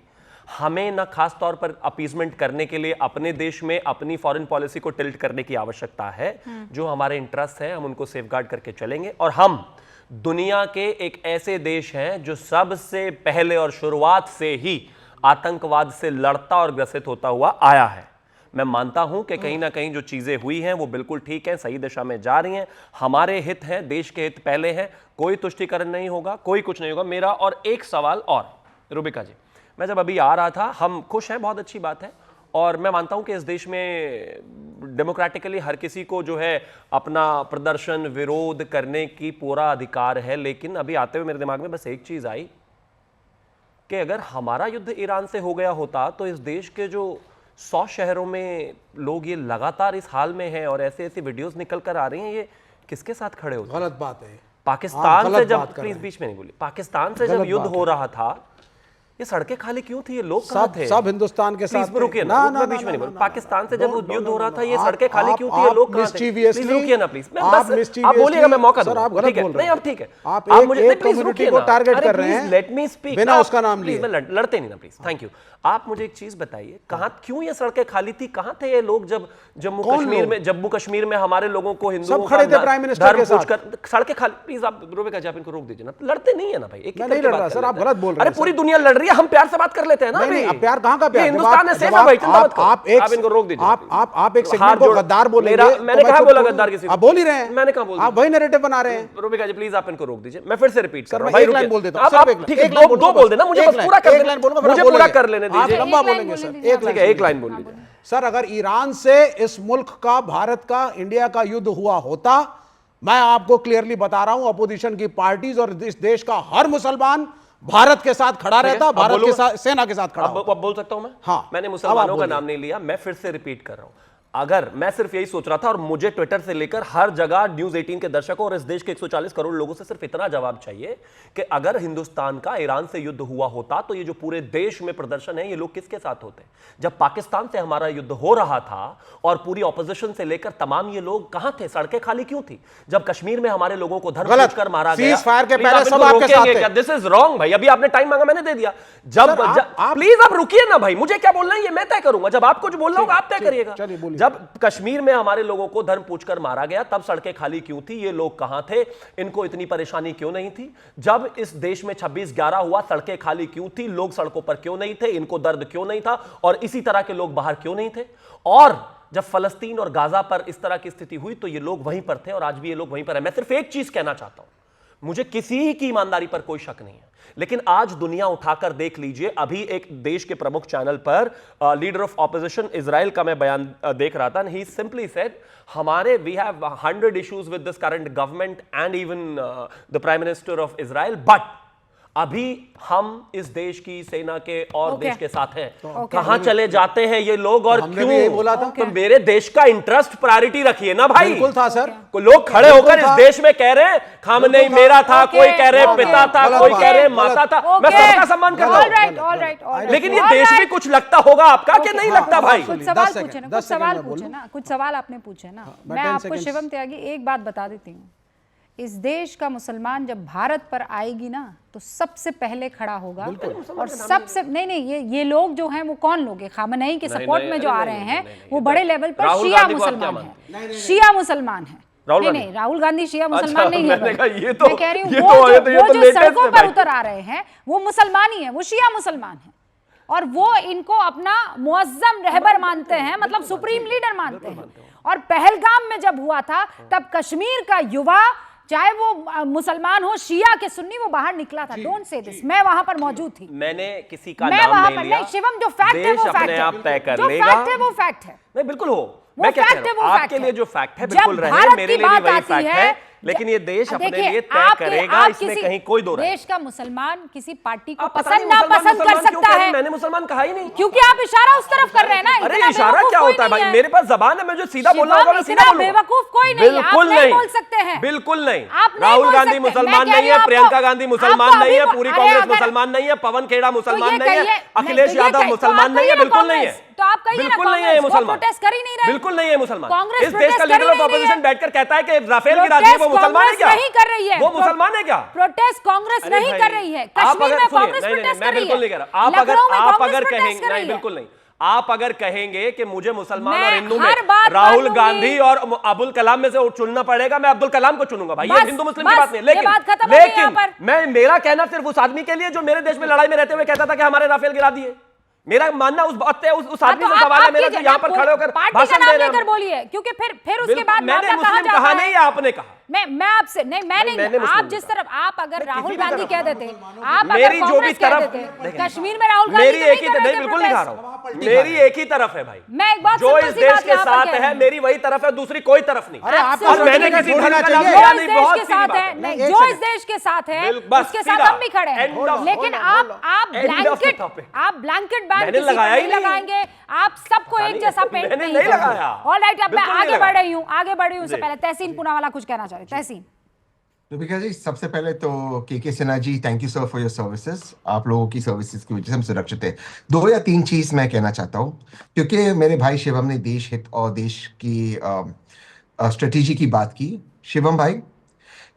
हमें ना खास तौर पर अपीजमेंट करने के लिए अपने देश में अपनी फॉरेन पॉलिसी को टिल्ट करने की आवश्यकता है। जो हमारे इंटरेस्ट हैं हम उनको सेफगार्ड करके चलेंगे, और हम दुनिया के एक ऐसे देश हैं जो सबसे पहले और शुरुआत से ही आतंकवाद से लड़ता और ग्रसित होता हुआ आया है। मैं मानता हूं कि कहीं ना कहीं जो चीजें हुई हैं वो बिल्कुल ठीक हैं, सही दिशा में जा रही हैं, हमारे हित हैं, देश के हित पहले हैं, कोई तुष्टीकरण नहीं होगा, कोई कुछ नहीं होगा। मेरा और एक सवाल और, रूबिका जी, मैं जब अभी आ रहा था, हम खुश हैं, बहुत अच्छी बात है, और मैं मानता हूं कि इस देश में डेमोक्रेटिकली हर किसी को जो है अपना प्रदर्शन विरोध करने की पूरा अधिकार है। लेकिन अभी आते हुए मेरे दिमाग में बस एक चीज आई कि अगर हमारा युद्ध ईरान से हो गया होता तो इस देश के जो 100 शहरों में लोग ये लगातार इस हाल में हैं और ऐसे ऐसे वीडियोस निकल कर आ रही हैं, ये किसके साथ खड़े होते? गलत बात है। पाकिस्तान से जब, प्लीज बीच में नहीं बोली, पाकिस्तान से जब युद्ध हो रहा था ये सड़कें खाली क्यों थी? ये लोग कहां थे? सब हिंदुस्तान के साथ। रुकिए ना, बीच में नहीं बोल। पाकिस्तान से जब युद्ध हो रहा था ये सड़कें खाली क्यों थी? ये लोग कहां थे? प्लीज रुकिए ना, प्लीज। आप बोलिएगा, मैं मौका दूंगा। आप गलत बोल रहे हैं। नहीं अब ठीक है, आप मुझे प्लीज रुकिए ना, टारगेट कर रहे हैं, लेट मी स्पीक बिना उसका नाम लिए। मैं लड़ते नहीं ना, प्लीज। Thank you. आप मुझे एक चीज बताइए, कहां क्यों ये सड़कें खाली थी? कहां थे ये लोग जब जम्मू कश्मीर में हमारे लोगों को हिंदुओं खड़े थे प्राइम मिनिस्टर के साथ, सड़कें खाली? प्लीज आप रूबिका जी, आप इनको रोक दीजिए ना, लड़ते नहीं है ना भाई। मैं नहीं लड़ रहा सर, आप गलत बोल रहे हैं। अरे पूरी दुनिया लड़ रही है, हम प्यार से बात कर लेते हैं ना। नहीं, प्यार कहां का प्यार? हिंदुस्तान है, सेफ है भाई, चिंता मत करो। आप इनको रोक दीजिए। आप एक सेगमेंट को गद्दार बोलेंगे। मैंने कहा बोला गद्दार किसी को? आप बोल ही रहे हैं। मैंने कहा बोल? आप वही नैरेटिव बना रहे हैं। रूबिका जी प्लीज आप इनको रोक दीजिए। मैं फिर से रिपीट कर रहा हूं भाई, एक लाइन बोल देता हूं। ठीक है, दो बोल देना, मुझे पूरा कर लेने दीजिए, मुझे पूरा कर लेने दीजिए। लंबा बोलेंगे सर, एक लाइन बोल लीजिए। सर, अगर ईरान से इस मुल्क का, भारत का, इंडिया का युद्ध हुआ होता, मैं आपको क्लियरली बता रहा हूं, अपोजिशन की पार्टीज और इस देश का हर मुसलमान भारत के साथ खड़ा रहता, भारत के साथ, सेना के साथ खड़ा। अब बोल सकता हूं मैं? हाँ, मैंने मुसलमानों का नाम नहीं लिया, मैं फिर से रिपीट कर रहा हूं। अगर मैं सिर्फ यही सोच रहा था, और मुझे ट्विटर से लेकर हर जगह न्यूज 18 के दर्शकों और इस देश के 140 करोड़ लोगों से सिर्फ इतना जवाब चाहिए कि अगर हिंदुस्तान का ईरान से युद्ध हुआ होता तो ये जो पूरे देश में प्रदर्शन है ये लोग किसके साथ होते? जब पाकिस्तान से हमारा युद्ध हो रहा था और पूरी ऑपोजिशन से लेकर तमाम ये लोग कहां थे? सड़कें खाली क्यों थी? जब कश्मीर में हमारे लोगों को धर्म पूछकर मारा गया, फायर के पहले सब आपके साथ थे। दिस इज रॉन्ग भाई। अभी आपने टाइम मांगा, मैंने दे दिया। प्लीज आप रुकिए ना भाई, मुझे क्या बोलना है ये मैं तय करूंगा। जब आपको जो बोलना होगा आप तय करिएगा। जब कश्मीर में हमारे लोगों को धर्म पूछकर मारा गया तब सड़कें खाली क्यों थी? ये लोग कहां थे? इनको इतनी परेशानी क्यों नहीं थी? जब इस देश में 26/11 हुआ सड़कें खाली क्यों थी? लोग सड़कों पर क्यों नहीं थे? इनको दर्द क्यों नहीं था? और इसी तरह के लोग बाहर क्यों नहीं थे? और जब फलस्तीन और गाजा पर इस तरह की स्थिति हुई तो ये लोग वहीं पर थे और आज भी ये लोग वहीं पर है। मैं सिर्फ एक चीज कहना चाहता हूं, मुझे किसी की ईमानदारी पर कोई शक नहीं है, लेकिन आज दुनिया उठाकर देख लीजिए। अभी एक देश के प्रमुख चैनल पर लीडर ऑफ ऑपोजिशन इजराइल का मैं बयान देख रहा था, ही सिंपली सेड हमारे we have 100 issues with this current government and even the prime minister of Israel, but अभी हम इस देश की सेना के और देश के साथ हैं। कहां चले जाते हैं ये लोग और क्यों? बोला था तो मेरे देश का इंटरेस्ट प्रायोरिटी रखिए ना भाई। बिल्कुल था सर। लोग खड़े होकर इस देश में कह रहे हैं खामनेई मेरा था, कोई कह रहे पिता था, कोई कह रहे माता था। मैं सबका सम्मान कर रहा हूं, लेकिन ये देश भी कुछ लगता होगा आपका कि नहीं लगता भाई? कुछ सवाल पूछे ना, कुछ सवाल आपने पूछे ना। मैं आपको शिवम त्यागी एक बात बता देती हूँ, इस देश का मुसलमान जब भारत पर आएगी ना तो सबसे पहले खड़ा होगा और सबसे नहीं ये लोग जो हैं वो कौन लोग हैं? खामनेई के सपोर्ट में जो आ रहे हैं वो बड़े लेवल पर शिया मुसलमान हैं, शिया मुसलमान हैं। नहीं, राहुल गांधी शिया मुसलमान नहीं है। मैं कह रही हूँ वो जो सड़कों पर उतर आ रहे हैं वो मुसलमान ही है, वो शिया मुसलमान है और वो इनको अपना मुअज्जम रहबर मानते हैं, मतलब सुप्रीम लीडर मानते हैं। और पहलगाम में जब हुआ था तब कश्मीर का युवा, चाहे वो मुसलमान हो, शिया के सुन्नी, वो बाहर निकला था। डोंट से दिस, मैं वहां पर मौजूद थी। मैंने किसी का नाम नहीं लिया। शिवम, जो फैक्ट है वो फैक्ट है, आप तय कर जो लेगा। फैक्ट है वो फैक्ट है। नहीं बिल्कुल हो, मैं क्या कह रहा हूं, आपके लिए जो फैक्ट है बिल्कुल रहे, मेरे लिए भी वही फैक्ट है लेकिन ये देश अपने देखिए, लिए तय करेगा, इसमें कहीं कोई दो देश का मुसलमान किसी पार्टी को आप पता पसंद नहीं ना मुसलमान पसंद कर मुसलमान क्यों सकता कह रही है। हैं? मैंने मुसलमान कहा ही नहीं, क्योंकि आप इशारा उस तरफ कर रहे हैं ना। अरे इतना इशारा बेवकूफ क्या कोई होता है नहीं भाई, मेरे पास जबान है, मैं जो सीधा बोलना होगा मैं सीधा इतना बोलूंगा। बेवकूफ कोई नहीं है, आप बिल्कुल नहीं बोल सकते हैं। बिल्कुल नहीं। आप नहीं राहुल बोल गांधी सकते। मुसलमान मैं कह नहीं रही है, हूँ प्रियंका गांधी मुसलमान आपको नहीं है, अभी- पूरी अरे कांग्रेस अगर- मुसलमान नहीं है, पवन खेड़ा मुसलमान तो नहीं ये है, कहिए- अखिलेश तो ये यादव कहिए- तो मुसलमान आप नहीं है, कहिए ना बिल्कुल नहीं है। कांग्रेस, तो आप कहिए ना बिल्कुल नहीं है ये कांग्रेस, वो मुसलमान, प्रोटेस्ट कर ही नहीं रहे। बिल्कुल नहीं है मुसलमान। कांग्रेस इस देश का प्रोटेस्ट कर लीडर ही ऑफ नहीं रही ऑपोजिशन है। बैठकर कहता है कि राफेल गिरा दिए, वो प्रोटेस्ट मुसलमान है कांग्रेस क्या? नहीं कर रही है। वो मुसलमान है क्या? प्रोटेस्ट कांग्रेस अरे नहीं भाई, कर रही है। आप कश्मीर अगर में सुनिए, कांग्रेस नहीं, नहीं, प्रोटेस्ट मैं कर रही बिल्कुल है। नहीं कह रहा। आप लखनऊ में अगर कांग्रेस कहेंगे, प्रोटेस्ट कर नहीं रही है। बिल्कुल नहीं, आप अगर कहेंगे कि मुझे मुसलमान मैं और हिंदू में हर बात राहुल मान गांधी लूंगी। और अब्दुल कलाम में से चुनना पड़ेगा, मैं अब्दुल कलाम को चुनूंगा भाई। ये बस, हिंदू मुस्लिम की बस, बात नहीं, ये बात खत्म हो गई यहाँ पर। मैं मेरा कहना सिर्फ उस आदमी के लिए जो मेरे देश में लड़ाई में रहते हुए कहता था कि हमारे राफेल गिरा दिए। मेरा मानना उस आदमी से सवाल है मेरा जो यहाँ पर खड़े होकर भाषण दे रहे हैं। बोलिए, क्योंकि फिर उसके बाद मैंने मुस्लिम कहा नहीं, आपने कहा। मैं आपसे नहीं, मैं नहीं, आप जिस तरफ आप अगर राहुल गांधी कह देते, आप अगर मेरी जो भी कांग्रेस कह तरफ देते, कश्मीर में राहुल गांधी मेरी तो एक ही नहीं कर रहे थे बिल्कुल नहीं खा प्रोटेस्ट। रहा हूं, मेरी एक ही तरफ है भाई। मैं एक बात जो सिंपल इस सी देश बात के यहाँ पर साथ कह रही है, हूँ। मेरी वही तरफ है, दूसरी कोई तरफ नहीं। अरे आपको और मैंने सोचने किसी का धर्म का चाहिए। नाम जो लिया इस नहीं, देश बहुत के सीधी साथ बात है, है। नहीं, एक जो सेकंड। इस देश के साथ है बस उसके सीधा। साथ हम भी खड़े End हैं। of- लेकिन hold on, आप End of the blanket topic. आप ब्लैंकेट बैन मैंने किसी पर लगाया ही नहीं नहीं। लगाएंगे, आप सबको पता एक नहीं, जैसा पेंट मैंने नहीं नहीं करेंगे। लगाया। ऑलराइट, अब मैं बिल्कुल नहीं आगे बढ़ लगाया। रही हूँ, आगे बढ़ रही हूँ। उससे जी। पहले तहसीन पूनावाला कुछ कहना चाह रही। तहसीन, रूबिका जी, सबसे पहले तो K Sinha ji, thank you sir for your services. आप लोगों की सर्विसेज की वजह से हम सुरक्षित है। 2 या 3 चीज मैं कहना चाहता हूँ, क्योंकि मेरे भाई शिवम ने देश हित और देश की स्ट्रेटेजी की बात की। शिवम भाई,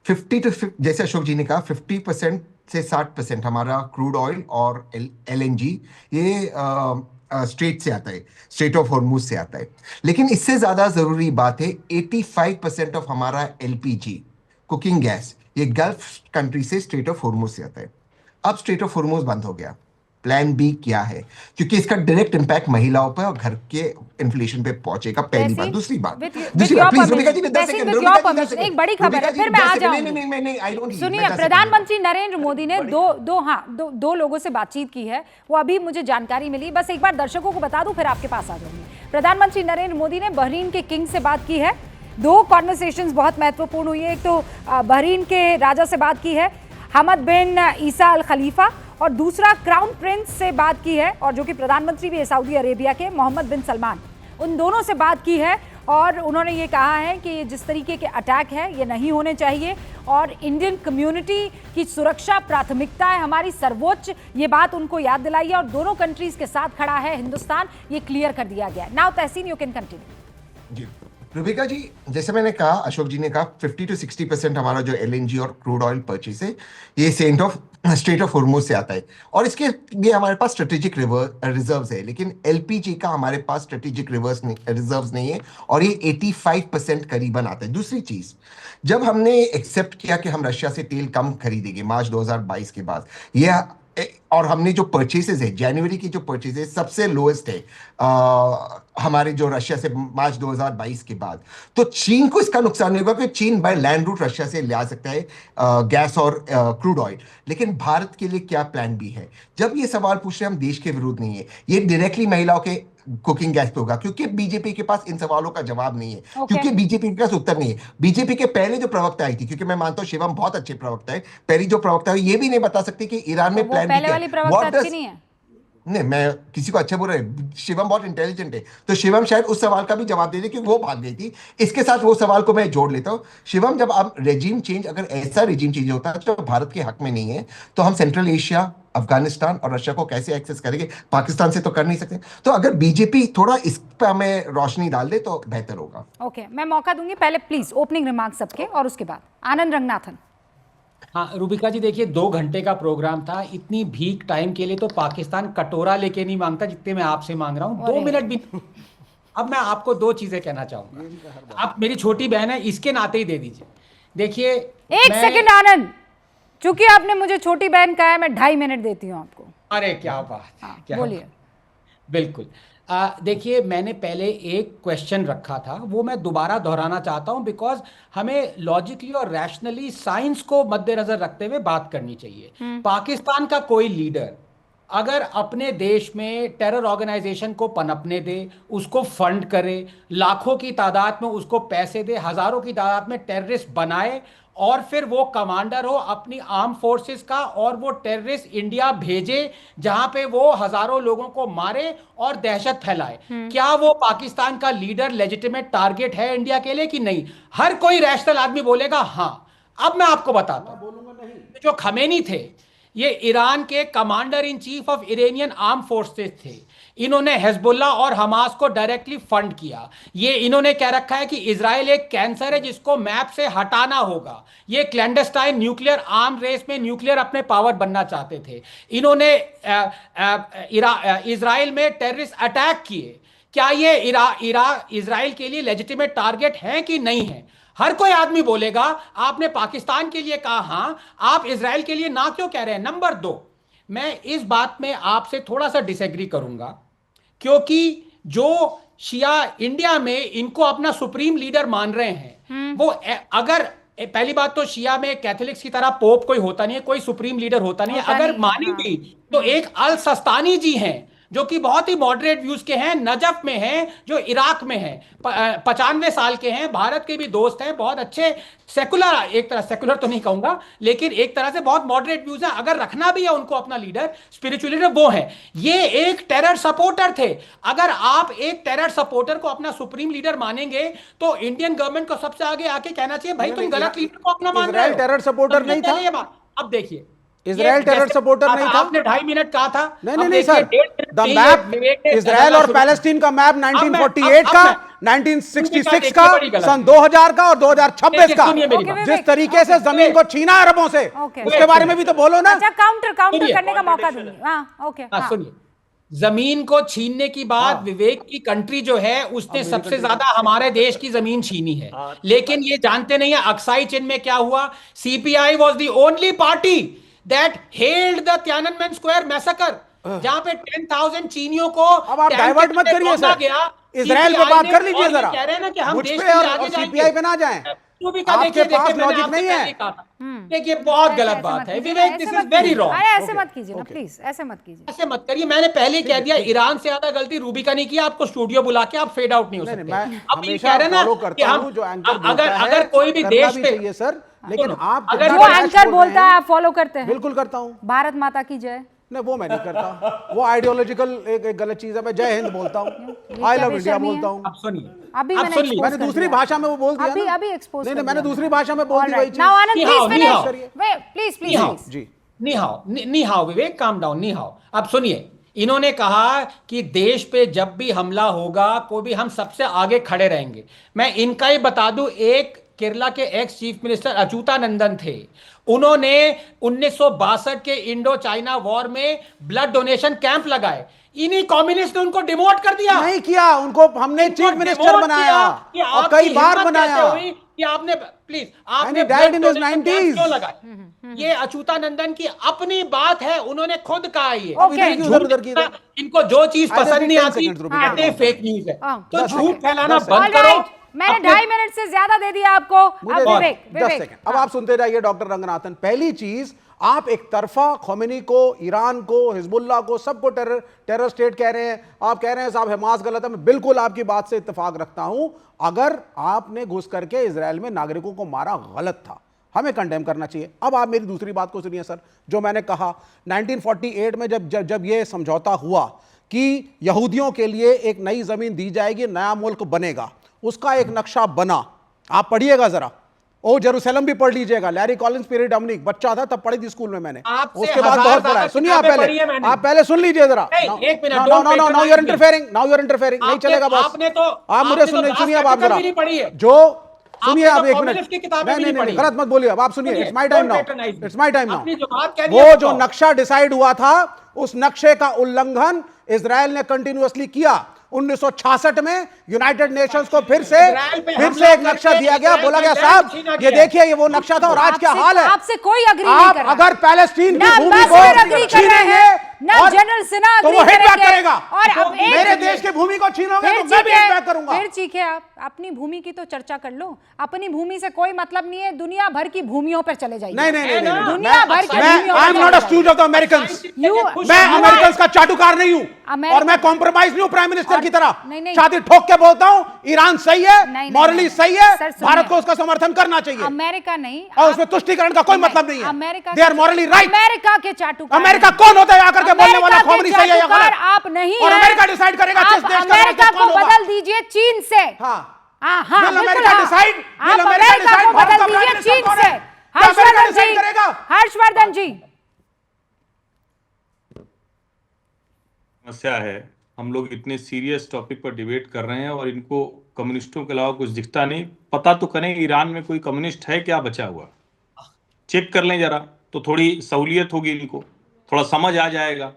जैसे अशोक जी ने कहा, 50% से 60% हमारा क्रूड ऑयल और LNG ये स्ट्रेट से आता है, स्ट्रेट ऑफ हॉर्मुज से आता है। लेकिन इससे ज्यादा जरूरी बात है, 85% ऑफ हमारा LPG कुकिंग गैस ये गल्फ कंट्री से स्ट्रेट ऑफ हॉर्मुज से आता है। अब स्ट्रेट ऑफ हॉर्मुज बंद हो गया, प्लान बी क्या है? क्योंकि इसका डायरेक्ट इंपैक्ट महिलाओं पर और घर के इन्फ्लेशन पे पहुंचेगा, पहली बात। दूसरी बात, प्लीज रूबिका जी, 10 सेकंड, एक बड़ी खबर है, फिर मैं आ जाऊंगी। सुनिए, प्रधानमंत्री नरेंद्र मोदी ने दो लोगों से बातचीत की है, वो अभी मुझे जानकारी मिली। बस एक बार दर्शकों को बता दूं, फिर आपके पास आ जाऊंगी। प्रधानमंत्री नरेंद्र मोदी ने बहरीन के किंग से बात की है। 2 कॉन्वर्सेशंस बहुत महत्वपूर्ण हुई है। एक तो बहरीन के राजा से बात की है, हमद बिन ईसा अल खलीफा, और दूसरा क्राउन प्रिंस से बात की है, और जो कि प्रधानमंत्री भी है सऊदी अरेबिया के, मोहम्मद बिन सलमान। उन दोनों से बात की है और उन्होंने ये कहा है कि ये जिस तरीके के अटैक है ये नहीं होने चाहिए और इंडियन कम्युनिटी की सुरक्षा प्राथमिकता है हमारी सर्वोच्च। ये बात उनको याद दिलाई है और दोनों कंट्रीज के साथ खड़ा है हिंदुस्तान, ये क्लियर कर दिया गया है। Now Tahseen, you can continue. जी रूबिका जी, जैसे मैंने कहा, अशोक जी ने कहा, 50 to 60% हमारा जो LNG और क्रूड ऑयल परचेज है ये स्ट्रेट ऑफ हॉर्मुज से आता है और इसके लिए हमारे पास स्ट्रेटेजिक रिजर्व्स है। लेकिन LPG का हमारे पास स्ट्रेटेजिक रिजर्व्स नहीं है और ये 85% करीबन आता है। दूसरी चीज, जब हमने एक्सेप्ट किया कि हम रशिया से तेल कम खरीदेंगे मार्च 2022 के बाद, ये और हमने जो परचेसेस है, जनवरी की जो परचेसेस सबसे लोएस्ट है हमारे जो रशिया से मार्च 2022 के बाद, तो चीन को इसका नुकसान नहीं होगा क्योंकि चीन बाय लैंड रूट रशिया से ला सकता है गैस और क्रूड ऑयल। लेकिन भारत के लिए क्या प्लान बी है? जब ये सवाल पूछ रहे हैं, हम देश के विरुद्ध नहीं है, ये डायरेक्टली महिलाओं के कुकिंग गैस पे होगा क्योंकि बीजेपी के पास इन सवालों का जवाब नहीं है, क्योंकि बीजेपी के पास उत्तर नहीं है। बीजेपी के पहले जो प्रवक्ता आई थी, क्योंकि मैं मानता हूं शिवम बहुत अच्छे प्रवक्ता है, पहली जो प्रवक्ता है ये भी नहीं बता सकती कि ईरान में प्लान पहले वाली प्रवक्ता अच्छी नहीं है। नहीं, मैं किसी को अच्छा बोल रहा है, शिवम बहुत इंटेलिजेंट है, तो शिवम शायद उस सवाल का भी जवाब दे दे कि वो भाग गई थी। इसके साथ वो सवाल को मैं जोड़ लेता हूं। शिवम, जब आप रेजिम चेंज, अगर ऐसा रेजिम चेंज होता है जो भारत के हक में नहीं है, तो हम सेंट्रल एशिया, अफगानिस्तान और रशिया को कैसे एक्सेस करेंगे? पाकिस्तान से तो कर नहीं सकते। तो अगर बीजेपी थोड़ा इस पर हमें रोशनी डाल दे तो बेहतर होगा। ओके, मैं मौका दूंगी, पहले प्लीज ओपनिंग रिमार्क सबके और उसके बाद आनंद रंगनाथन। हाँ रूबिका जी, देखिए 2 घंटे का प्रोग्राम था। इतनी भीख टाइम के लिए तो पाकिस्तान कटोरा लेके नहीं मांगता जितने मैं आपसे मांग रहा हूँ। 2 मिनट भी। अब मैं आपको 2 चीजें कहना चाहूंगा। आप मेरी छोटी बहन है, इसके नाते ही दे दीजिए। देखिए, एक सेकंड आनंद, चूंकि आपने मुझे छोटी बहन कहा है, मैं 2.5 मिनट देती हूँ आपको। अरे क्या बात, क्या बोलिए। बिल्कुल। देखिए, मैंने पहले एक क्वेश्चन रखा था, वो मैं दोबारा दोहराना चाहता हूं बिकॉज हमें लॉजिकली और रैशनली साइंस को मद्देनजर रखते हुए बात करनी चाहिए। पाकिस्तान का कोई लीडर अगर अपने देश में टेरर ऑर्गेनाइजेशन को पनपने दे, उसको फंड करे, लाखों की तादाद में उसको पैसे दे, हजारों की तादाद में टेररिस्ट बनाए, और फिर वो कमांडर हो अपनी आर्म फोर्सेस का, और वो टेररिस्ट इंडिया भेजे जहां पे वो हजारों लोगों को मारे और दहशत फैलाए, क्या वो पाकिस्तान का लीडर लेजिटिमेट टारगेट है इंडिया के लिए कि नहीं? हर कोई रैशनल आदमी बोलेगा हाँ। अब मैं आपको बताता हूं, जो खमेनी थे, ये ईरान के commander in chief of Iranian arm forces थे। इन्होंने हिजबुल्लाह और हमास को डायरेक्टली फंड किया। ये इन्होंने कह रखा है कि इजराइल एक कैंसर है जिसको मैप से हटाना होगा। ये क्लैंडस्टाइन न्यूक्लियर आर्म रेस में न्यूक्लियर अपने पावर बनना चाहते थे। इन्होंने इजराइल में टेररिस्ट अटैक किए। क्या ये इजराइल के लिए लेजिटिमेट टारगेट है कि नहीं है? हर कोई आदमी बोलेगा आपने पाकिस्तान के लिए कहा हां, आप इजराइल के लिए ना क्यों कह रहे हैं? नंबर 2, मैं इस बात में आपसे थोड़ा सा डिसएग्री करूंगा, क्योंकि जो शिया इंडिया में इनको अपना सुप्रीम लीडर मान रहे हैं, वो अगर पहली बात तो शिया में कैथोलिक्स की तरह पोप कोई होता नहीं है, कोई सुप्रीम लीडर होता नहीं है। अगर मानी भी तो एक अल सस्तानी जी हैं जो कि बहुत ही मॉडरेट व्यूज के हैं, नजफ में हैं, जो इराक में हैं, 95 साल के हैं, भारत के भी दोस्त हैं, बहुत अच्छे सेकुलर, एक तरह सेकुलर तो नहीं कहूंगा लेकिन एक तरह से बहुत मॉडरेट व्यूज हैं। अगर रखना भी है उनको अपना लीडर, स्पिरिचुअल लीडर, वो है। ये एक टेरर सपोर्टर थे। अगर आप एक टेरर सपोर्टर को अपना सुप्रीम लीडर मानेंगे तो इंडियन गवर्नमेंट को सबसे आगे आके कहना चाहिए भाई तुम गलत लीडर को अपना मान रहे हो। टेरर सपोर्टर नहीं था। अब देखिए, इजराइल टेरर सपोर्टर नहीं था। आपने 2.5 मिनट कहा था। नहीं सर, द मैप इजराइल और पैलेस्टीन का मैप 1948 का, 1966 का, सन 2000 का और 2026 का, जिस तरीके से जमीन को छीना अरबों से, उसके बारे में भी तो बोलो ना। अच्छा, काउंटर करने का मौका दूंगी। हाँ, ओके, सुनिए, जमीन को छीनने की बात, विवेक की कंट्री जो है उसने सबसे ज्यादा हमारे देश की जमीन छीनी है, लेकिन ये जानते नहीं है अक्साई चिन में क्या हुआ। CPI was the only party that hailed the Tiananmen Square massacre, जहां पे 10,000 चीनियों को, अब आप डाइवर्ट मत करिए सर, इजराइल पे बात कर लीजिए जरा, कह रहे हैं ना कि हम मुझ देश पे के और आगे सीपीआई पे ना जाएं। आपके पास लॉजिक नहीं है। देखिए, बहुत गलत बात है विवेक, दिस इज वेरी रॉन्ग। ऐसे मत कीजिए ना प्लीज, ऐसे मत कीजिए, ऐसे मत करिए। मैंने पहले कह दिया, ईरान से ज्यादा गलती रूबी का नहीं किया। आपको स्टूडियो बुला के आप फेड आउट नहीं हो सकते। अब ये कह रहे हैं ना कि हम, अगर कोई भी देश पे सर, लेकिन आप अगर जो एंकर बोलता है आप फॉलो करते हैं? बिल्कुल करता हूं। भारत माता की जय। नहीं, वो मैं नहीं करता, वो आइडियोलॉजिकल एक गलत चीज है। मैं जय हिंद बोलता हूं, आई लव इंडिया बोलता हूं। आप सुनिए, अभी मैंने दूसरी भाषा में वो बोल दिया। अभी एक्सपोज नहीं, मैंने दूसरी भाषा में बोल दी वही चीज। नाउ आनंद प्लीज जी, नी how Vivek, calm down, knee how. अब सुनिए, इन्होंने कहा कि देश पे जब भी हमला होगा कोई भी, हम सबसे आगे खड़े रहेंगे। मैं इनका ही बता दूं, एक केरला के एक्स चीफ मिनिस्टर अच्युतानंदन थे, उन्होंने 1962 के इंडो चाइना वॉर में ब्लड डोनेशन कैंप लगाए। इन्हीं कम्युनिस्ट ने उनको डिमोट कर दिया। नहीं किया, उनको हमने चीफ मिनिस्टर बनाया और कई बार बनाया। कि आपने प्लीज, आपने क्यों लगाए? ये अच्युतानंदन की अपनी बात है, उन्होंने खुद कहा ये। इनको जो चीज पसंद नहीं आती कहते हैं फेक न्यूज है, तो झूठ फैलाना बंद करो। मैंने 2.5 मिनट से ज्यादा दे दिया आपको। अब विवेक, अब आप सुनते जाइए डॉक्टर रंगनाथन। पहली चीज, आप एक तरफा खोमेनी को, ईरान को, हिजबुल्लाह को, सबको टेरर स्टेट कह रहे हैं। आप कह रहे हैं साहब हमास गलत है। मैं बिल्कुल आपकी बात से इत्तेफाक रखता हूं। अगर आपने घुस करके इजराइल में नागरिकों को मारा, गलत था, हमें कंडेम करना चाहिए। अब आप मेरी दूसरी बात को सुनिए सर, जो मैंने कहा 1948 में जब ये समझौता हुआ कि यहूदियों के लिए एक नई जमीन दी जाएगी, नया मुल्क बनेगा, उसका एक नक्शा बना। आप पढ़िएगा जरा, ओ जेरूसलम भी पढ़ लीजिएगा। लैरी कॉलिंस पीरी डोमिनिक, बच्चा था तब पढ़ी थी स्कूल में मैंने, उसके बाद बहुत पढ़ा है। सुनिए आप पहले सुन लीजिए जरा। नाउ यू आर इंटरफेयरिंग, नहीं चलेगा बस। आप मुझे सुनिए, अब आप जरा जो सुनिए, आप 1 मिनट, नहीं गलत मत बोलिए। अब आप सुनिए, इट्स माय टाइम नाउ। वो जो नक्शा डिसाइड हुआ था, उस नक्शे का उल्लंघन इजराइल ने कंटिन्यूअसली किया। 1966 में यूनाइटेड नेशंस को फिर से एक नक्शा दिया गया, बोला गया साहब ये देखिए, ये वो नक्शा था और आज क्या हाल है। आपसे कोई अग्री नहीं कर रहा। आप अगर पैलेस्टीन की भूमि को छीनेंगे, ना जनरल सिन्हा तो वो हिट बैक करेगा। और अब मेरे देश की भूमि को छीनोगे तो मैं भी हिट बैक करूंगा। फिर चीखे आप अपनी भूमि की तो चर्चा कर लो। अपनी भूमि से कोई मतलब नहीं है, दुनिया भर की भूमियों पर चले जाइए। नहीं, दुनिया भर की भूमियों। I am not a student of the Americans. मैं अमेरिकंस का चाटुकार नहीं हूं और मैं कॉम्प्रोमाइज नहीं हूं प्राइम मिनिस्टर की तरह। छाती ठोक के बोलता हूं, ईरान सही है, मॉरली सही है, भारत को उसका समर्थन करना चाहिए। अमेरिका नहीं, और उसमें तुष्टीकरण का कोई मतलब नहीं है। America they are morally right. America के चाटुकार। अमेरिका कौन होता है आकर के बोलने वाला खोमनी सही है या गलत? आप नहीं और अमेरिका डिसाइड करेगा किस देश का अमेरिका को बदल दीजिए चीन से। अमेरिका डिसाइड, आप अमेरिका को बदल दीजिए चीन से। हर्षवर्धन जी, समस्या है, हम लोग इतने सीरियस टॉपिक पर डिबेट कर रहे हैं और इनको कम्युनिस्टों के अलावा कुछ दिखता नहीं। पता तो करें ईरान में कोई कम्युनिस्ट है क्या बचा हुआ, चेक कर लें जरा, तो थोड़ी सहूलियत होगी, इनको थोड़ा समझ आ जाएगा।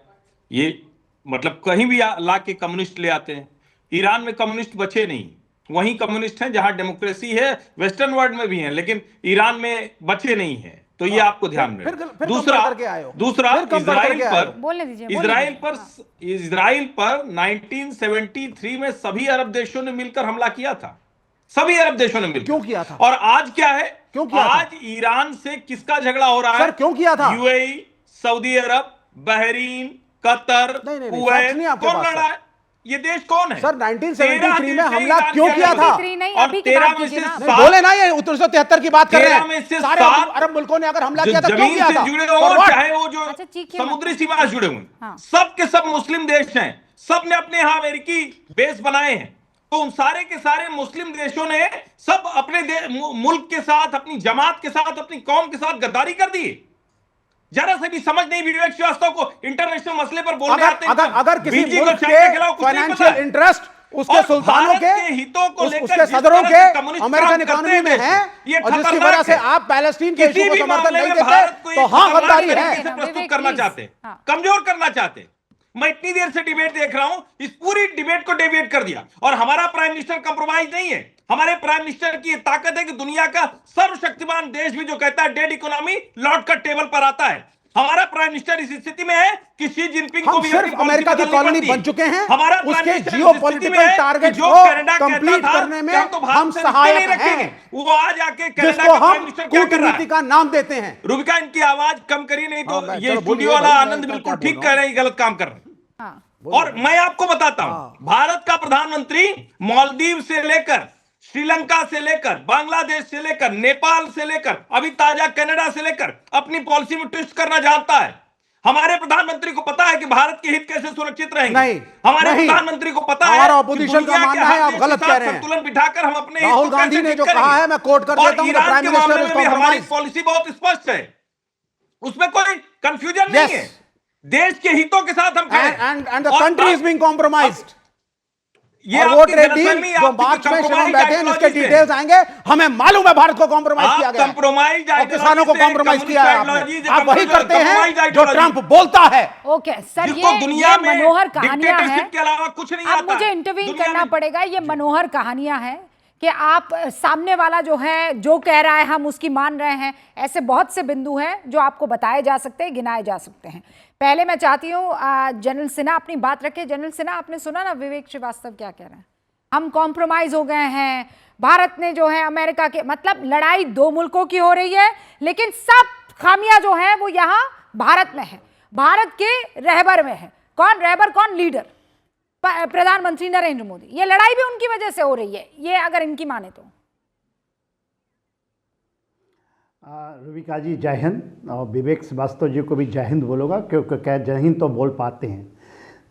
ये मतलब कहीं भी ला के कम्युनिस्ट ले आते हैं, ईरान में कम्युनिस्ट बचे नहीं। वहीं कम्युनिस्ट हैं जहां डेमोक्रेसी है, वेस्टर्न वर्ल्ड में भी हैं, लेकिन ईरान में बचे नहीं है। तो ये आपको ध्यान में। दूसरा इजराइल पर 1973 में सभी अरब देशों ने मिलकर हमला किया था। सभी अरब देशों ने मिलकर क्यों किया था? और आज क्या है? क्यों किया आज था? ईरान से किसका झगड़ा हो रहा है? सर क्यों किया था? यूएई, सऊदी अरब, बहरीन, कतर, कुवैत, कौन लड़ रहा है? ये देश कौन है? सर 1973 में हमला क्यों किया था? और 13 में से बोले ना, ये 1973 की बात कर रहे हैं। सारे अरब मुल्कों ने अगर हमला किया था क्यों किया था? जुड़े हो, चाहे वो जो समुद्री सीमा से जुड़े हुए, सब के सब मुस्लिम देश हैं, सब ने अपने यहाँ अमेरिकी बेस बनाए हैं। तो उन सारे के सारे मुस्लिम देशों ने सब अपने मुल्क के साथ, अपनी जमात के साथ, अपनी कौम के साथ गद्दारी कर दी। जरा से भी समझ नहीं विवेक श्रीवास्तव को इंटरनेशनल मसले पर बोलने आते हैं। अगर किसी मुल्क के फाइनेंशियल इंटरेस्ट उसके सुल्तानों के हितों को लेकर, उसके सदरों के अमेरिकन इकोनॉमी में है, और जिसकी वजह से आप पैलेस्टीन के इशू को समर्थन नहीं देते, तो हाँ गद्दारी है। प्रस्तुत करना चाहते, कमजोर करना चाहते। मैं इतनी देर से डिबेट देख रहा हूं, इस पूरी डिबेट को डेविएट कर दिया। और हमारा प्राइम मिनिस्टर कंप्रोमाइज नहीं है। हमारे प्राइम मिनिस्टर की ताकत है कि दुनिया का सर्वशक्तिमान देश भी जो कहता है डेड इकोनॉमी लौट कर टेबल पर आता है। हमारा प्राइम मिनिस्टर इस स्थिति में है कि शी जिनपिंग को भी सिर्फ अमेरिका की कॉलोनी बन चुके हैं। हमारा उसके जियोपॉलिटिकल टारगेट को कंप्लीट करने में हम सहायक हैं। वो आज आके कनाडा का प्राइम मिनिस्टर कूटनीति का नाम देते हैं। रूबिका, इनकी आवाज कम करिए, नहीं तो ये स्टूडियो वाला आनंद बिल्कुल ठीक कह रहे हैं, गलत काम कर रहे हैं। और मैं आपको बताता हूं, भारत का प्रधानमंत्री मालदीव से लेकर, श्रीलंका से लेकर, बांग्लादेश से लेकर, नेपाल से लेकर, अभी ताजा कनाडा से लेकर अपनी पॉलिसी में ट्विस्ट करना चाहता है। हमारे प्रधानमंत्री को पता है कि भारत के हित कैसे सुरक्षित रहेंगे। नहीं, हमारे प्रधानमंत्री को पता है, हमारा ऑपोजिशन का मानना है, आप गलत कह रहे हैं। संतुलन बिठाकर हम अपने राहुल गांधी ने जो कहा है, मैं कोट कर देता हूं, प्राइम मिनिस्टर उसको हमारी पॉलिसी बहुत स्पष्ट है, उसमें कोई कंफ्यूजन नहीं है। देश के हितों के साथ हम and the country is being compromised. ये वो ट्रेड डील जो मार्च में शिवम बैठे हैं, इसके डिटेल्स आएंगे। हमें मालूम है भारत को कॉम्प्रोमाइज किया गया है और किसानों को कॉम्प्रोमाइज किया है आपने। आप वही करते हैं जो ट्रंप बोलता है। ओके सर, ये मनोहर कहानियां हैं, कुछ नहीं। अब मुझे इंटरवीन करना पड़ेगा। ये मनोहर कहानियां हैं कि आप सामने वाला जो है जो कह रहा है हम उसकी मान रहे हैं। ऐसे बहुत से बिंदु हैं जो आपको बताए जा सकते हैं, गिनाए जा सकते हैं। पहले मैं चाहती हूँ जनरल सिन्हा अपनी बात रखे। जनरल सिन्हा, आपने सुना ना विवेक श्रीवास्तव क्या कह रहे हैं? हम कॉम्प्रोमाइज हो गए हैं, भारत ने जो है अमेरिका के, मतलब लड़ाई दो मुल्कों की हो रही है, लेकिन सब खामियां जो है वो यहाँ भारत में है, भारत के रहबर में है। कौन रहबर, कौन लीडर? प्रधानमंत्री नरेंद्र मोदी। ये लड़ाई भी उनकी वजह से हो रही है, ये अगर इनकी माने तो। रूबिका जी जय हिंद, और विवेक श्रीवास्तव जी को भी जय हिंद बोलूँगा, क्योंकि क्या जय हिंद तो बोल पाते हैं।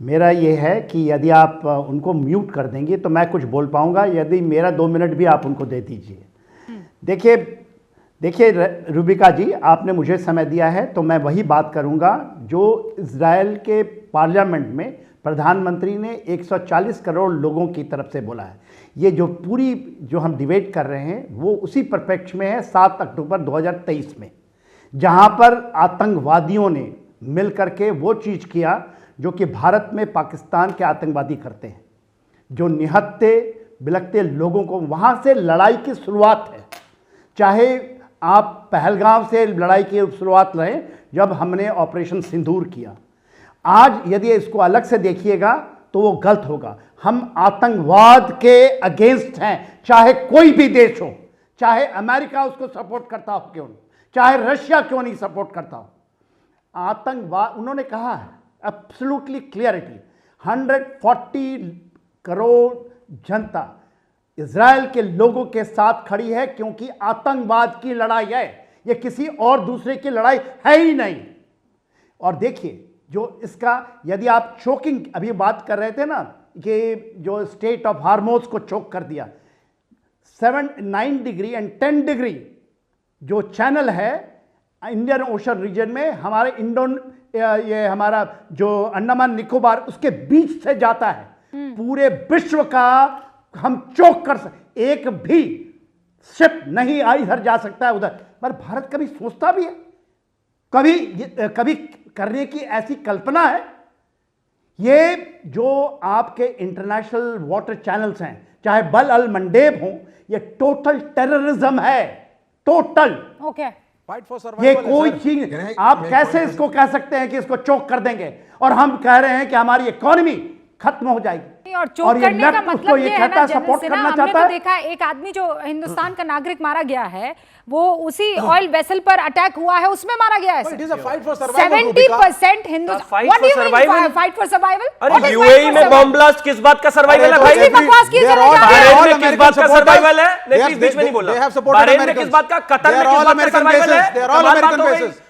मेरा ये है कि यदि आप उनको म्यूट कर देंगे तो मैं कुछ बोल पाऊँगा, यदि मेरा 2 मिनट भी आप उनको दे दीजिए। देखिए रूबिका जी, आपने मुझे समय दिया है तो मैं वही बात करूँगा जो इजराइल के पार्लियामेंट में प्रधानमंत्री ने 140 करोड़ लोगों की तरफ से बोला है। ये जो पूरी जो हम डिबेट कर रहे हैं वो उसी परिप्रेक्ष्य में है 7 अक्टूबर 2023 में, जहां पर आतंकवादियों ने मिल करके वो चीज़ किया जो कि भारत में पाकिस्तान के आतंकवादी करते हैं, जो निहत्ते बिलखते लोगों को, वहाँ से लड़ाई की शुरुआत है। चाहे आप पहलगाम से लड़ाई की शुरुआत रहे, जब हमने ऑपरेशन सिंदूर किया, आज यदि इसको अलग से देखिएगा तो वो गलत होगा। हम आतंकवाद के अगेंस्ट हैं, चाहे कोई भी देश हो, चाहे अमेरिका उसको सपोर्ट करता हो क्यों, चाहे रशिया क्यों नहीं सपोर्ट करता हो। आतंकवाद, उन्होंने कहा है एब्सोल्युटली क्लियरिटी, 140 करोड़ जनता इजराइल के लोगों के साथ खड़ी है, क्योंकि आतंकवाद की लड़ाई है, ये किसी और दूसरे की लड़ाई है ही नहीं। और देखिए जो इसका, यदि आप चोकिंग, अभी बात कर रहे थे ना कि जो स्टेट ऑफ हार्मोज को चोक कर दिया, 9 डिग्री एंड 10 डिग्री जो चैनल है इंडियन ओशन रीजन में, हमारे ये हमारा जो अंडमान निकोबार, उसके बीच से जाता है। पूरे विश्व का हम चोक कर सकते, एक भी शिप नहीं इधर जा सकता है उधर। पर भारत कभी सोचता भी है, कभी करने की ऐसी कल्पना है? ये जो आपके इंटरनेशनल वाटर चैनल्स हैं, चाहे बल अल मंडेब हो, ये टोटल टेररिज्म है, टोटल। ओके, ये कोई चीज, आप कैसे इसको कह सकते हैं कि इसको चोक कर देंगे, और हम कह रहे हैं कि हमारी इकोनॉमी खत्म हो जाएगी। और चोक करने का मतलब ये है ना, सपोर्ट करना हमने चाहता तो है। देखा एक आदमी जो हिंदुस्तान का नागरिक मारा गया है, वो उसी ऑयल वेसल पर अटैक हुआ है, उसमें मारा गया है। 70% Hindustan, what do you mean fight for survival? अरे यूएई में बॉम्ब ब्लास्ट किस बात का सर्वाइवल है भाई? बकवास की बहरीन में किस बात का सर्वाइवल है? नहीं, बीच में नहीं बोलना। बहरीन में किस बात का, कतर में किस बात का सर्वाइवल है,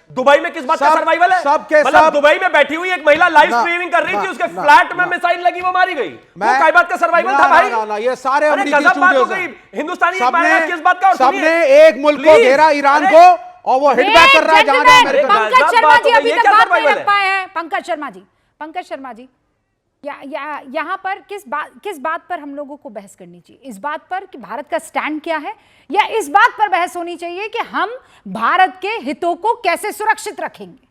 दुबई में किस बात का सर्वाइवल है? मतलब दुबई में बैठी हुई एक महिला लाइव स्ट्रीमिंग कर रही थी, उसके फ्लैट में मिसाइल लगी, वो मारी गई। वो काय बात का सर्वाइवल था भाई? ये सारे अमेरिकी गजब बात हो स्टूडियोज गई। हिंदुस्तानी किस बात का? सबने एक मुल्क को घेरा, ईरान को, और वो हिट बैक कर रहा है जहां अमेरिका। पंकज शर्मा जी अभी तक बात नहीं रख पाए हैं। पंकज शर्मा जी, यहाँ पर किस बात पर हम लोगों को बहस करनी चाहिए? इस बात पर कि भारत का स्टैंड क्या है, या इस बात पर बहस होनी चाहिए कि हम भारत के हितों को कैसे सुरक्षित रखेंगे?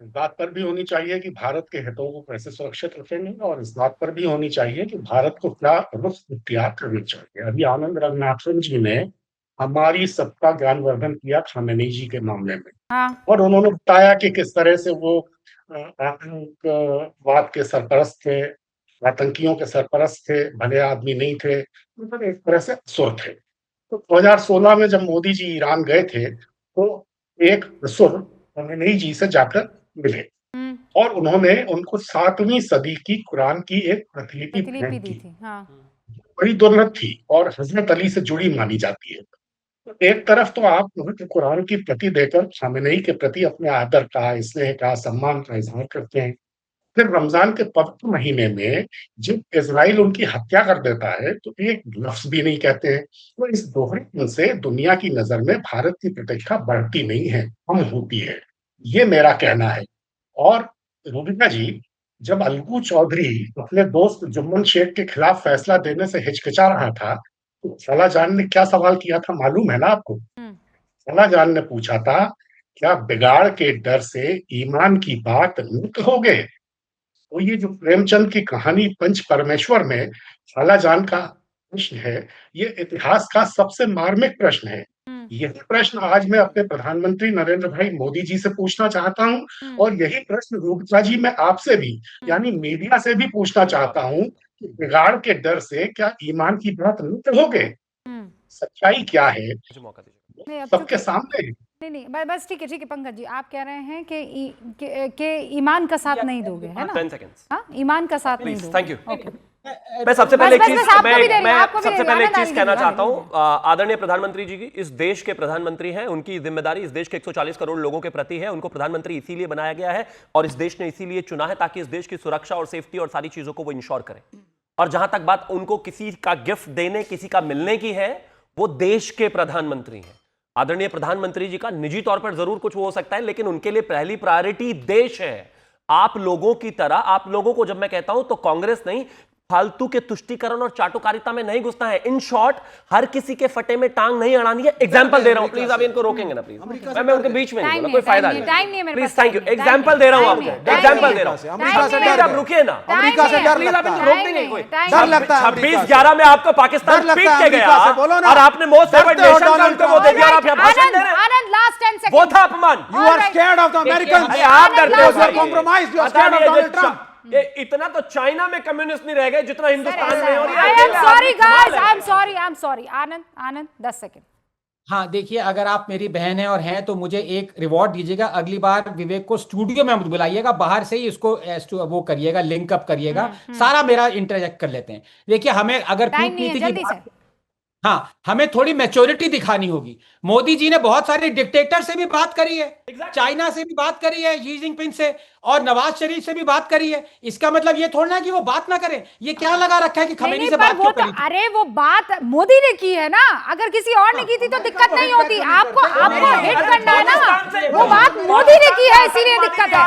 इस बात पर भी होनी चाहिए कि भारत के हितों को कैसे सुरक्षित रखेंगे, और इस बात पर भी होनी चाहिए कि भारत को क्या रुख इख्तियार करनी चाहिए। अभी आनंद रंगनाथन जी ने हमारी सबका ज्ञानवर्धन किया खामेनी जी के मामले में। हाँ। और उन्होंने बताया कि किस तरह से वो आतंकवाद के सरपरस्त थे, आतंकियों के सरपरस्त थे, भले आदमी नहीं थे, मतलब एक तरह से असुर थे। तो 2016 में जब मोदी जी ईरान गए थे, तो एक असुर खामेनी जी से जाकर मिले, और उन्होंने उनको 7वीं सदी की कुरान की एक प्रतिलिपि भेंट की। बड़ी दुर्लभ थी और हजरत अली से जुड़ी मानी जाती है। एक तरफ तो आप कुरान की प्रति देकर खामेनी के प्रति अपने आदर का, स्नेह का, सम्मान का इजहार करते हैं, फिर रमजान के पवित्र महीने में जब इजराइल उनकी हत्या कर देता है तो एक लफ्ज भी नहीं कहते हैं। तो इस दोहरे से दुनिया की नजर में भारत की प्रतिष्ठा बढ़ती नहीं है, कम होती है, ये मेरा कहना है। और रूबिका जी, जब अलगू चौधरी अपने दोस्त जुम्मन शेख के खिलाफ फैसला देने से हिचकिचा रहा था, तो साला जान ने क्या सवाल किया था मालूम है ना आपको? साला जान ने पूछा था, क्या बिगाड़ के डर से ईमान की बात न कहोगे? तो ये जो प्रेमचंद की कहानी पंच परमेश्वर में साला जान का प्रश्न है, ये इतिहास का सबसे मार्मिक प्रश्न है। यही प्रश्न आज मैं अपने प्रधानमंत्री नरेंद्र भाई मोदी जी से पूछना चाहता हूं, और यही प्रश्न रूबिका जी मैं आपसे भी, यानी मीडिया से भी पूछना चाहता हूं कि बिगाड़ के डर से क्या ईमान की बात नहीं कहोगे? सच्चाई क्या है सबके सामने? नहीं, बस ठीक है पंकज जी, आप कह रहे हैं कि ईमान का साथ नहीं दोगे, है ना? 10 सेकंड्स। हाँ, ईमान का साथ नहीं दोगे। Thank you. मैं सबसे पहले एक चीज कहना चाहता हूं। आदरणीय प्रधानमंत्री जी की, इस देश के प्रधानमंत्री हैं, उनकी जिम्मेदारी इस देश के 140 करोड़ लोगों के प्रति है। उनको प्रधानमंत्री इसीलिए बनाया गया है और इस देश ने इसीलिए चुना है ताकि इस देश की सुरक्षा और सेफ्टी और सारी चीजों को वो इंश्योर करें। और जहां तक बात उनको किसी का गिफ्ट देने, किसी का मिलने की है, वो देश के प्रधानमंत्री हैं। आदरणीय प्रधानमंत्री जी का निजी तौर पर जरूर कुछ हो सकता है, लेकिन उनके लिए पहली प्रायोरिटी देश है। आप लोगों की तरह, आप लोगों को जब मैं कहता हूं तो कांग्रेस नहीं, फालतू के तुष्टीकरण और चाटुकारिता में नहीं घुसना है। इन शॉर्ट, हर किसी के फटे में टांग नहीं अड़ानी है। एग्जांपल दे रहा हूं, प्लीज आप इनको रोकेंगे ना प्लीज, मैं उनके बीच में नहीं बोला, कोई फायदा नहीं, प्लीज थैंक यू। एग्जांपल दे रहा हूं आपको, एग्जांपल दे रहा हूं, प्लीज आप रुकिए ना, अमेरिका से डर प्लीज आप इनको रोक देंगे कोई। डर लगता है 26/11 में आपको पाकिस्तान पीट के गया और आपने मोस्ट फेवर्ड नेशन का उनको वो दे दिया और आप यहां भाषण दे रहे हैं। आनंद लास्ट 10 सेकंड, वो था अपमान। You are scared of the Americans, आप डरते हो sir, compromise, you are scared of Donald Trump. ये इतना तो चाइना में कम्युनिस्ट नहीं रह गए जितना हिंदुस्तान में। और I am sorry guys, I am sorry. Anand 10 second. हाँ देखिए, अगर आप मेरी बहन है और हैं तो मुझे एक रिवॉर्ड दीजिएगा, अगली बार विवेक को स्टूडियो में मत बुलाइएगा, बाहर से ही इसको वो करिएगा, लिंक अप करिएगा, सारा मेरा इंटरेक्ट कर लेते हैं। देखिए हमें अगर कूटनीति की हाँ, हमें थोड़ी मैच्योरिटी दिखानी होगी। मोदी जी ने बहुत सारे डिक्टेटर से भी बात करी है, चाइना से भी बात करी है, शी जिनपिंग से, और नवाज शरीफ से भी बात करी है। इसका मतलब ये थोड़ा ना कि वो बात ना करें। ये क्या लगा रखा है कि खमेनी से बात क्यों करी? अरे वो बात मोदी ने की है ना, अगर किसी और ने की थी तो दिक्कत नहीं होती। आपको हिट करना है ना, वो बात मोदी ने की है इसीलिए दिक्कत है।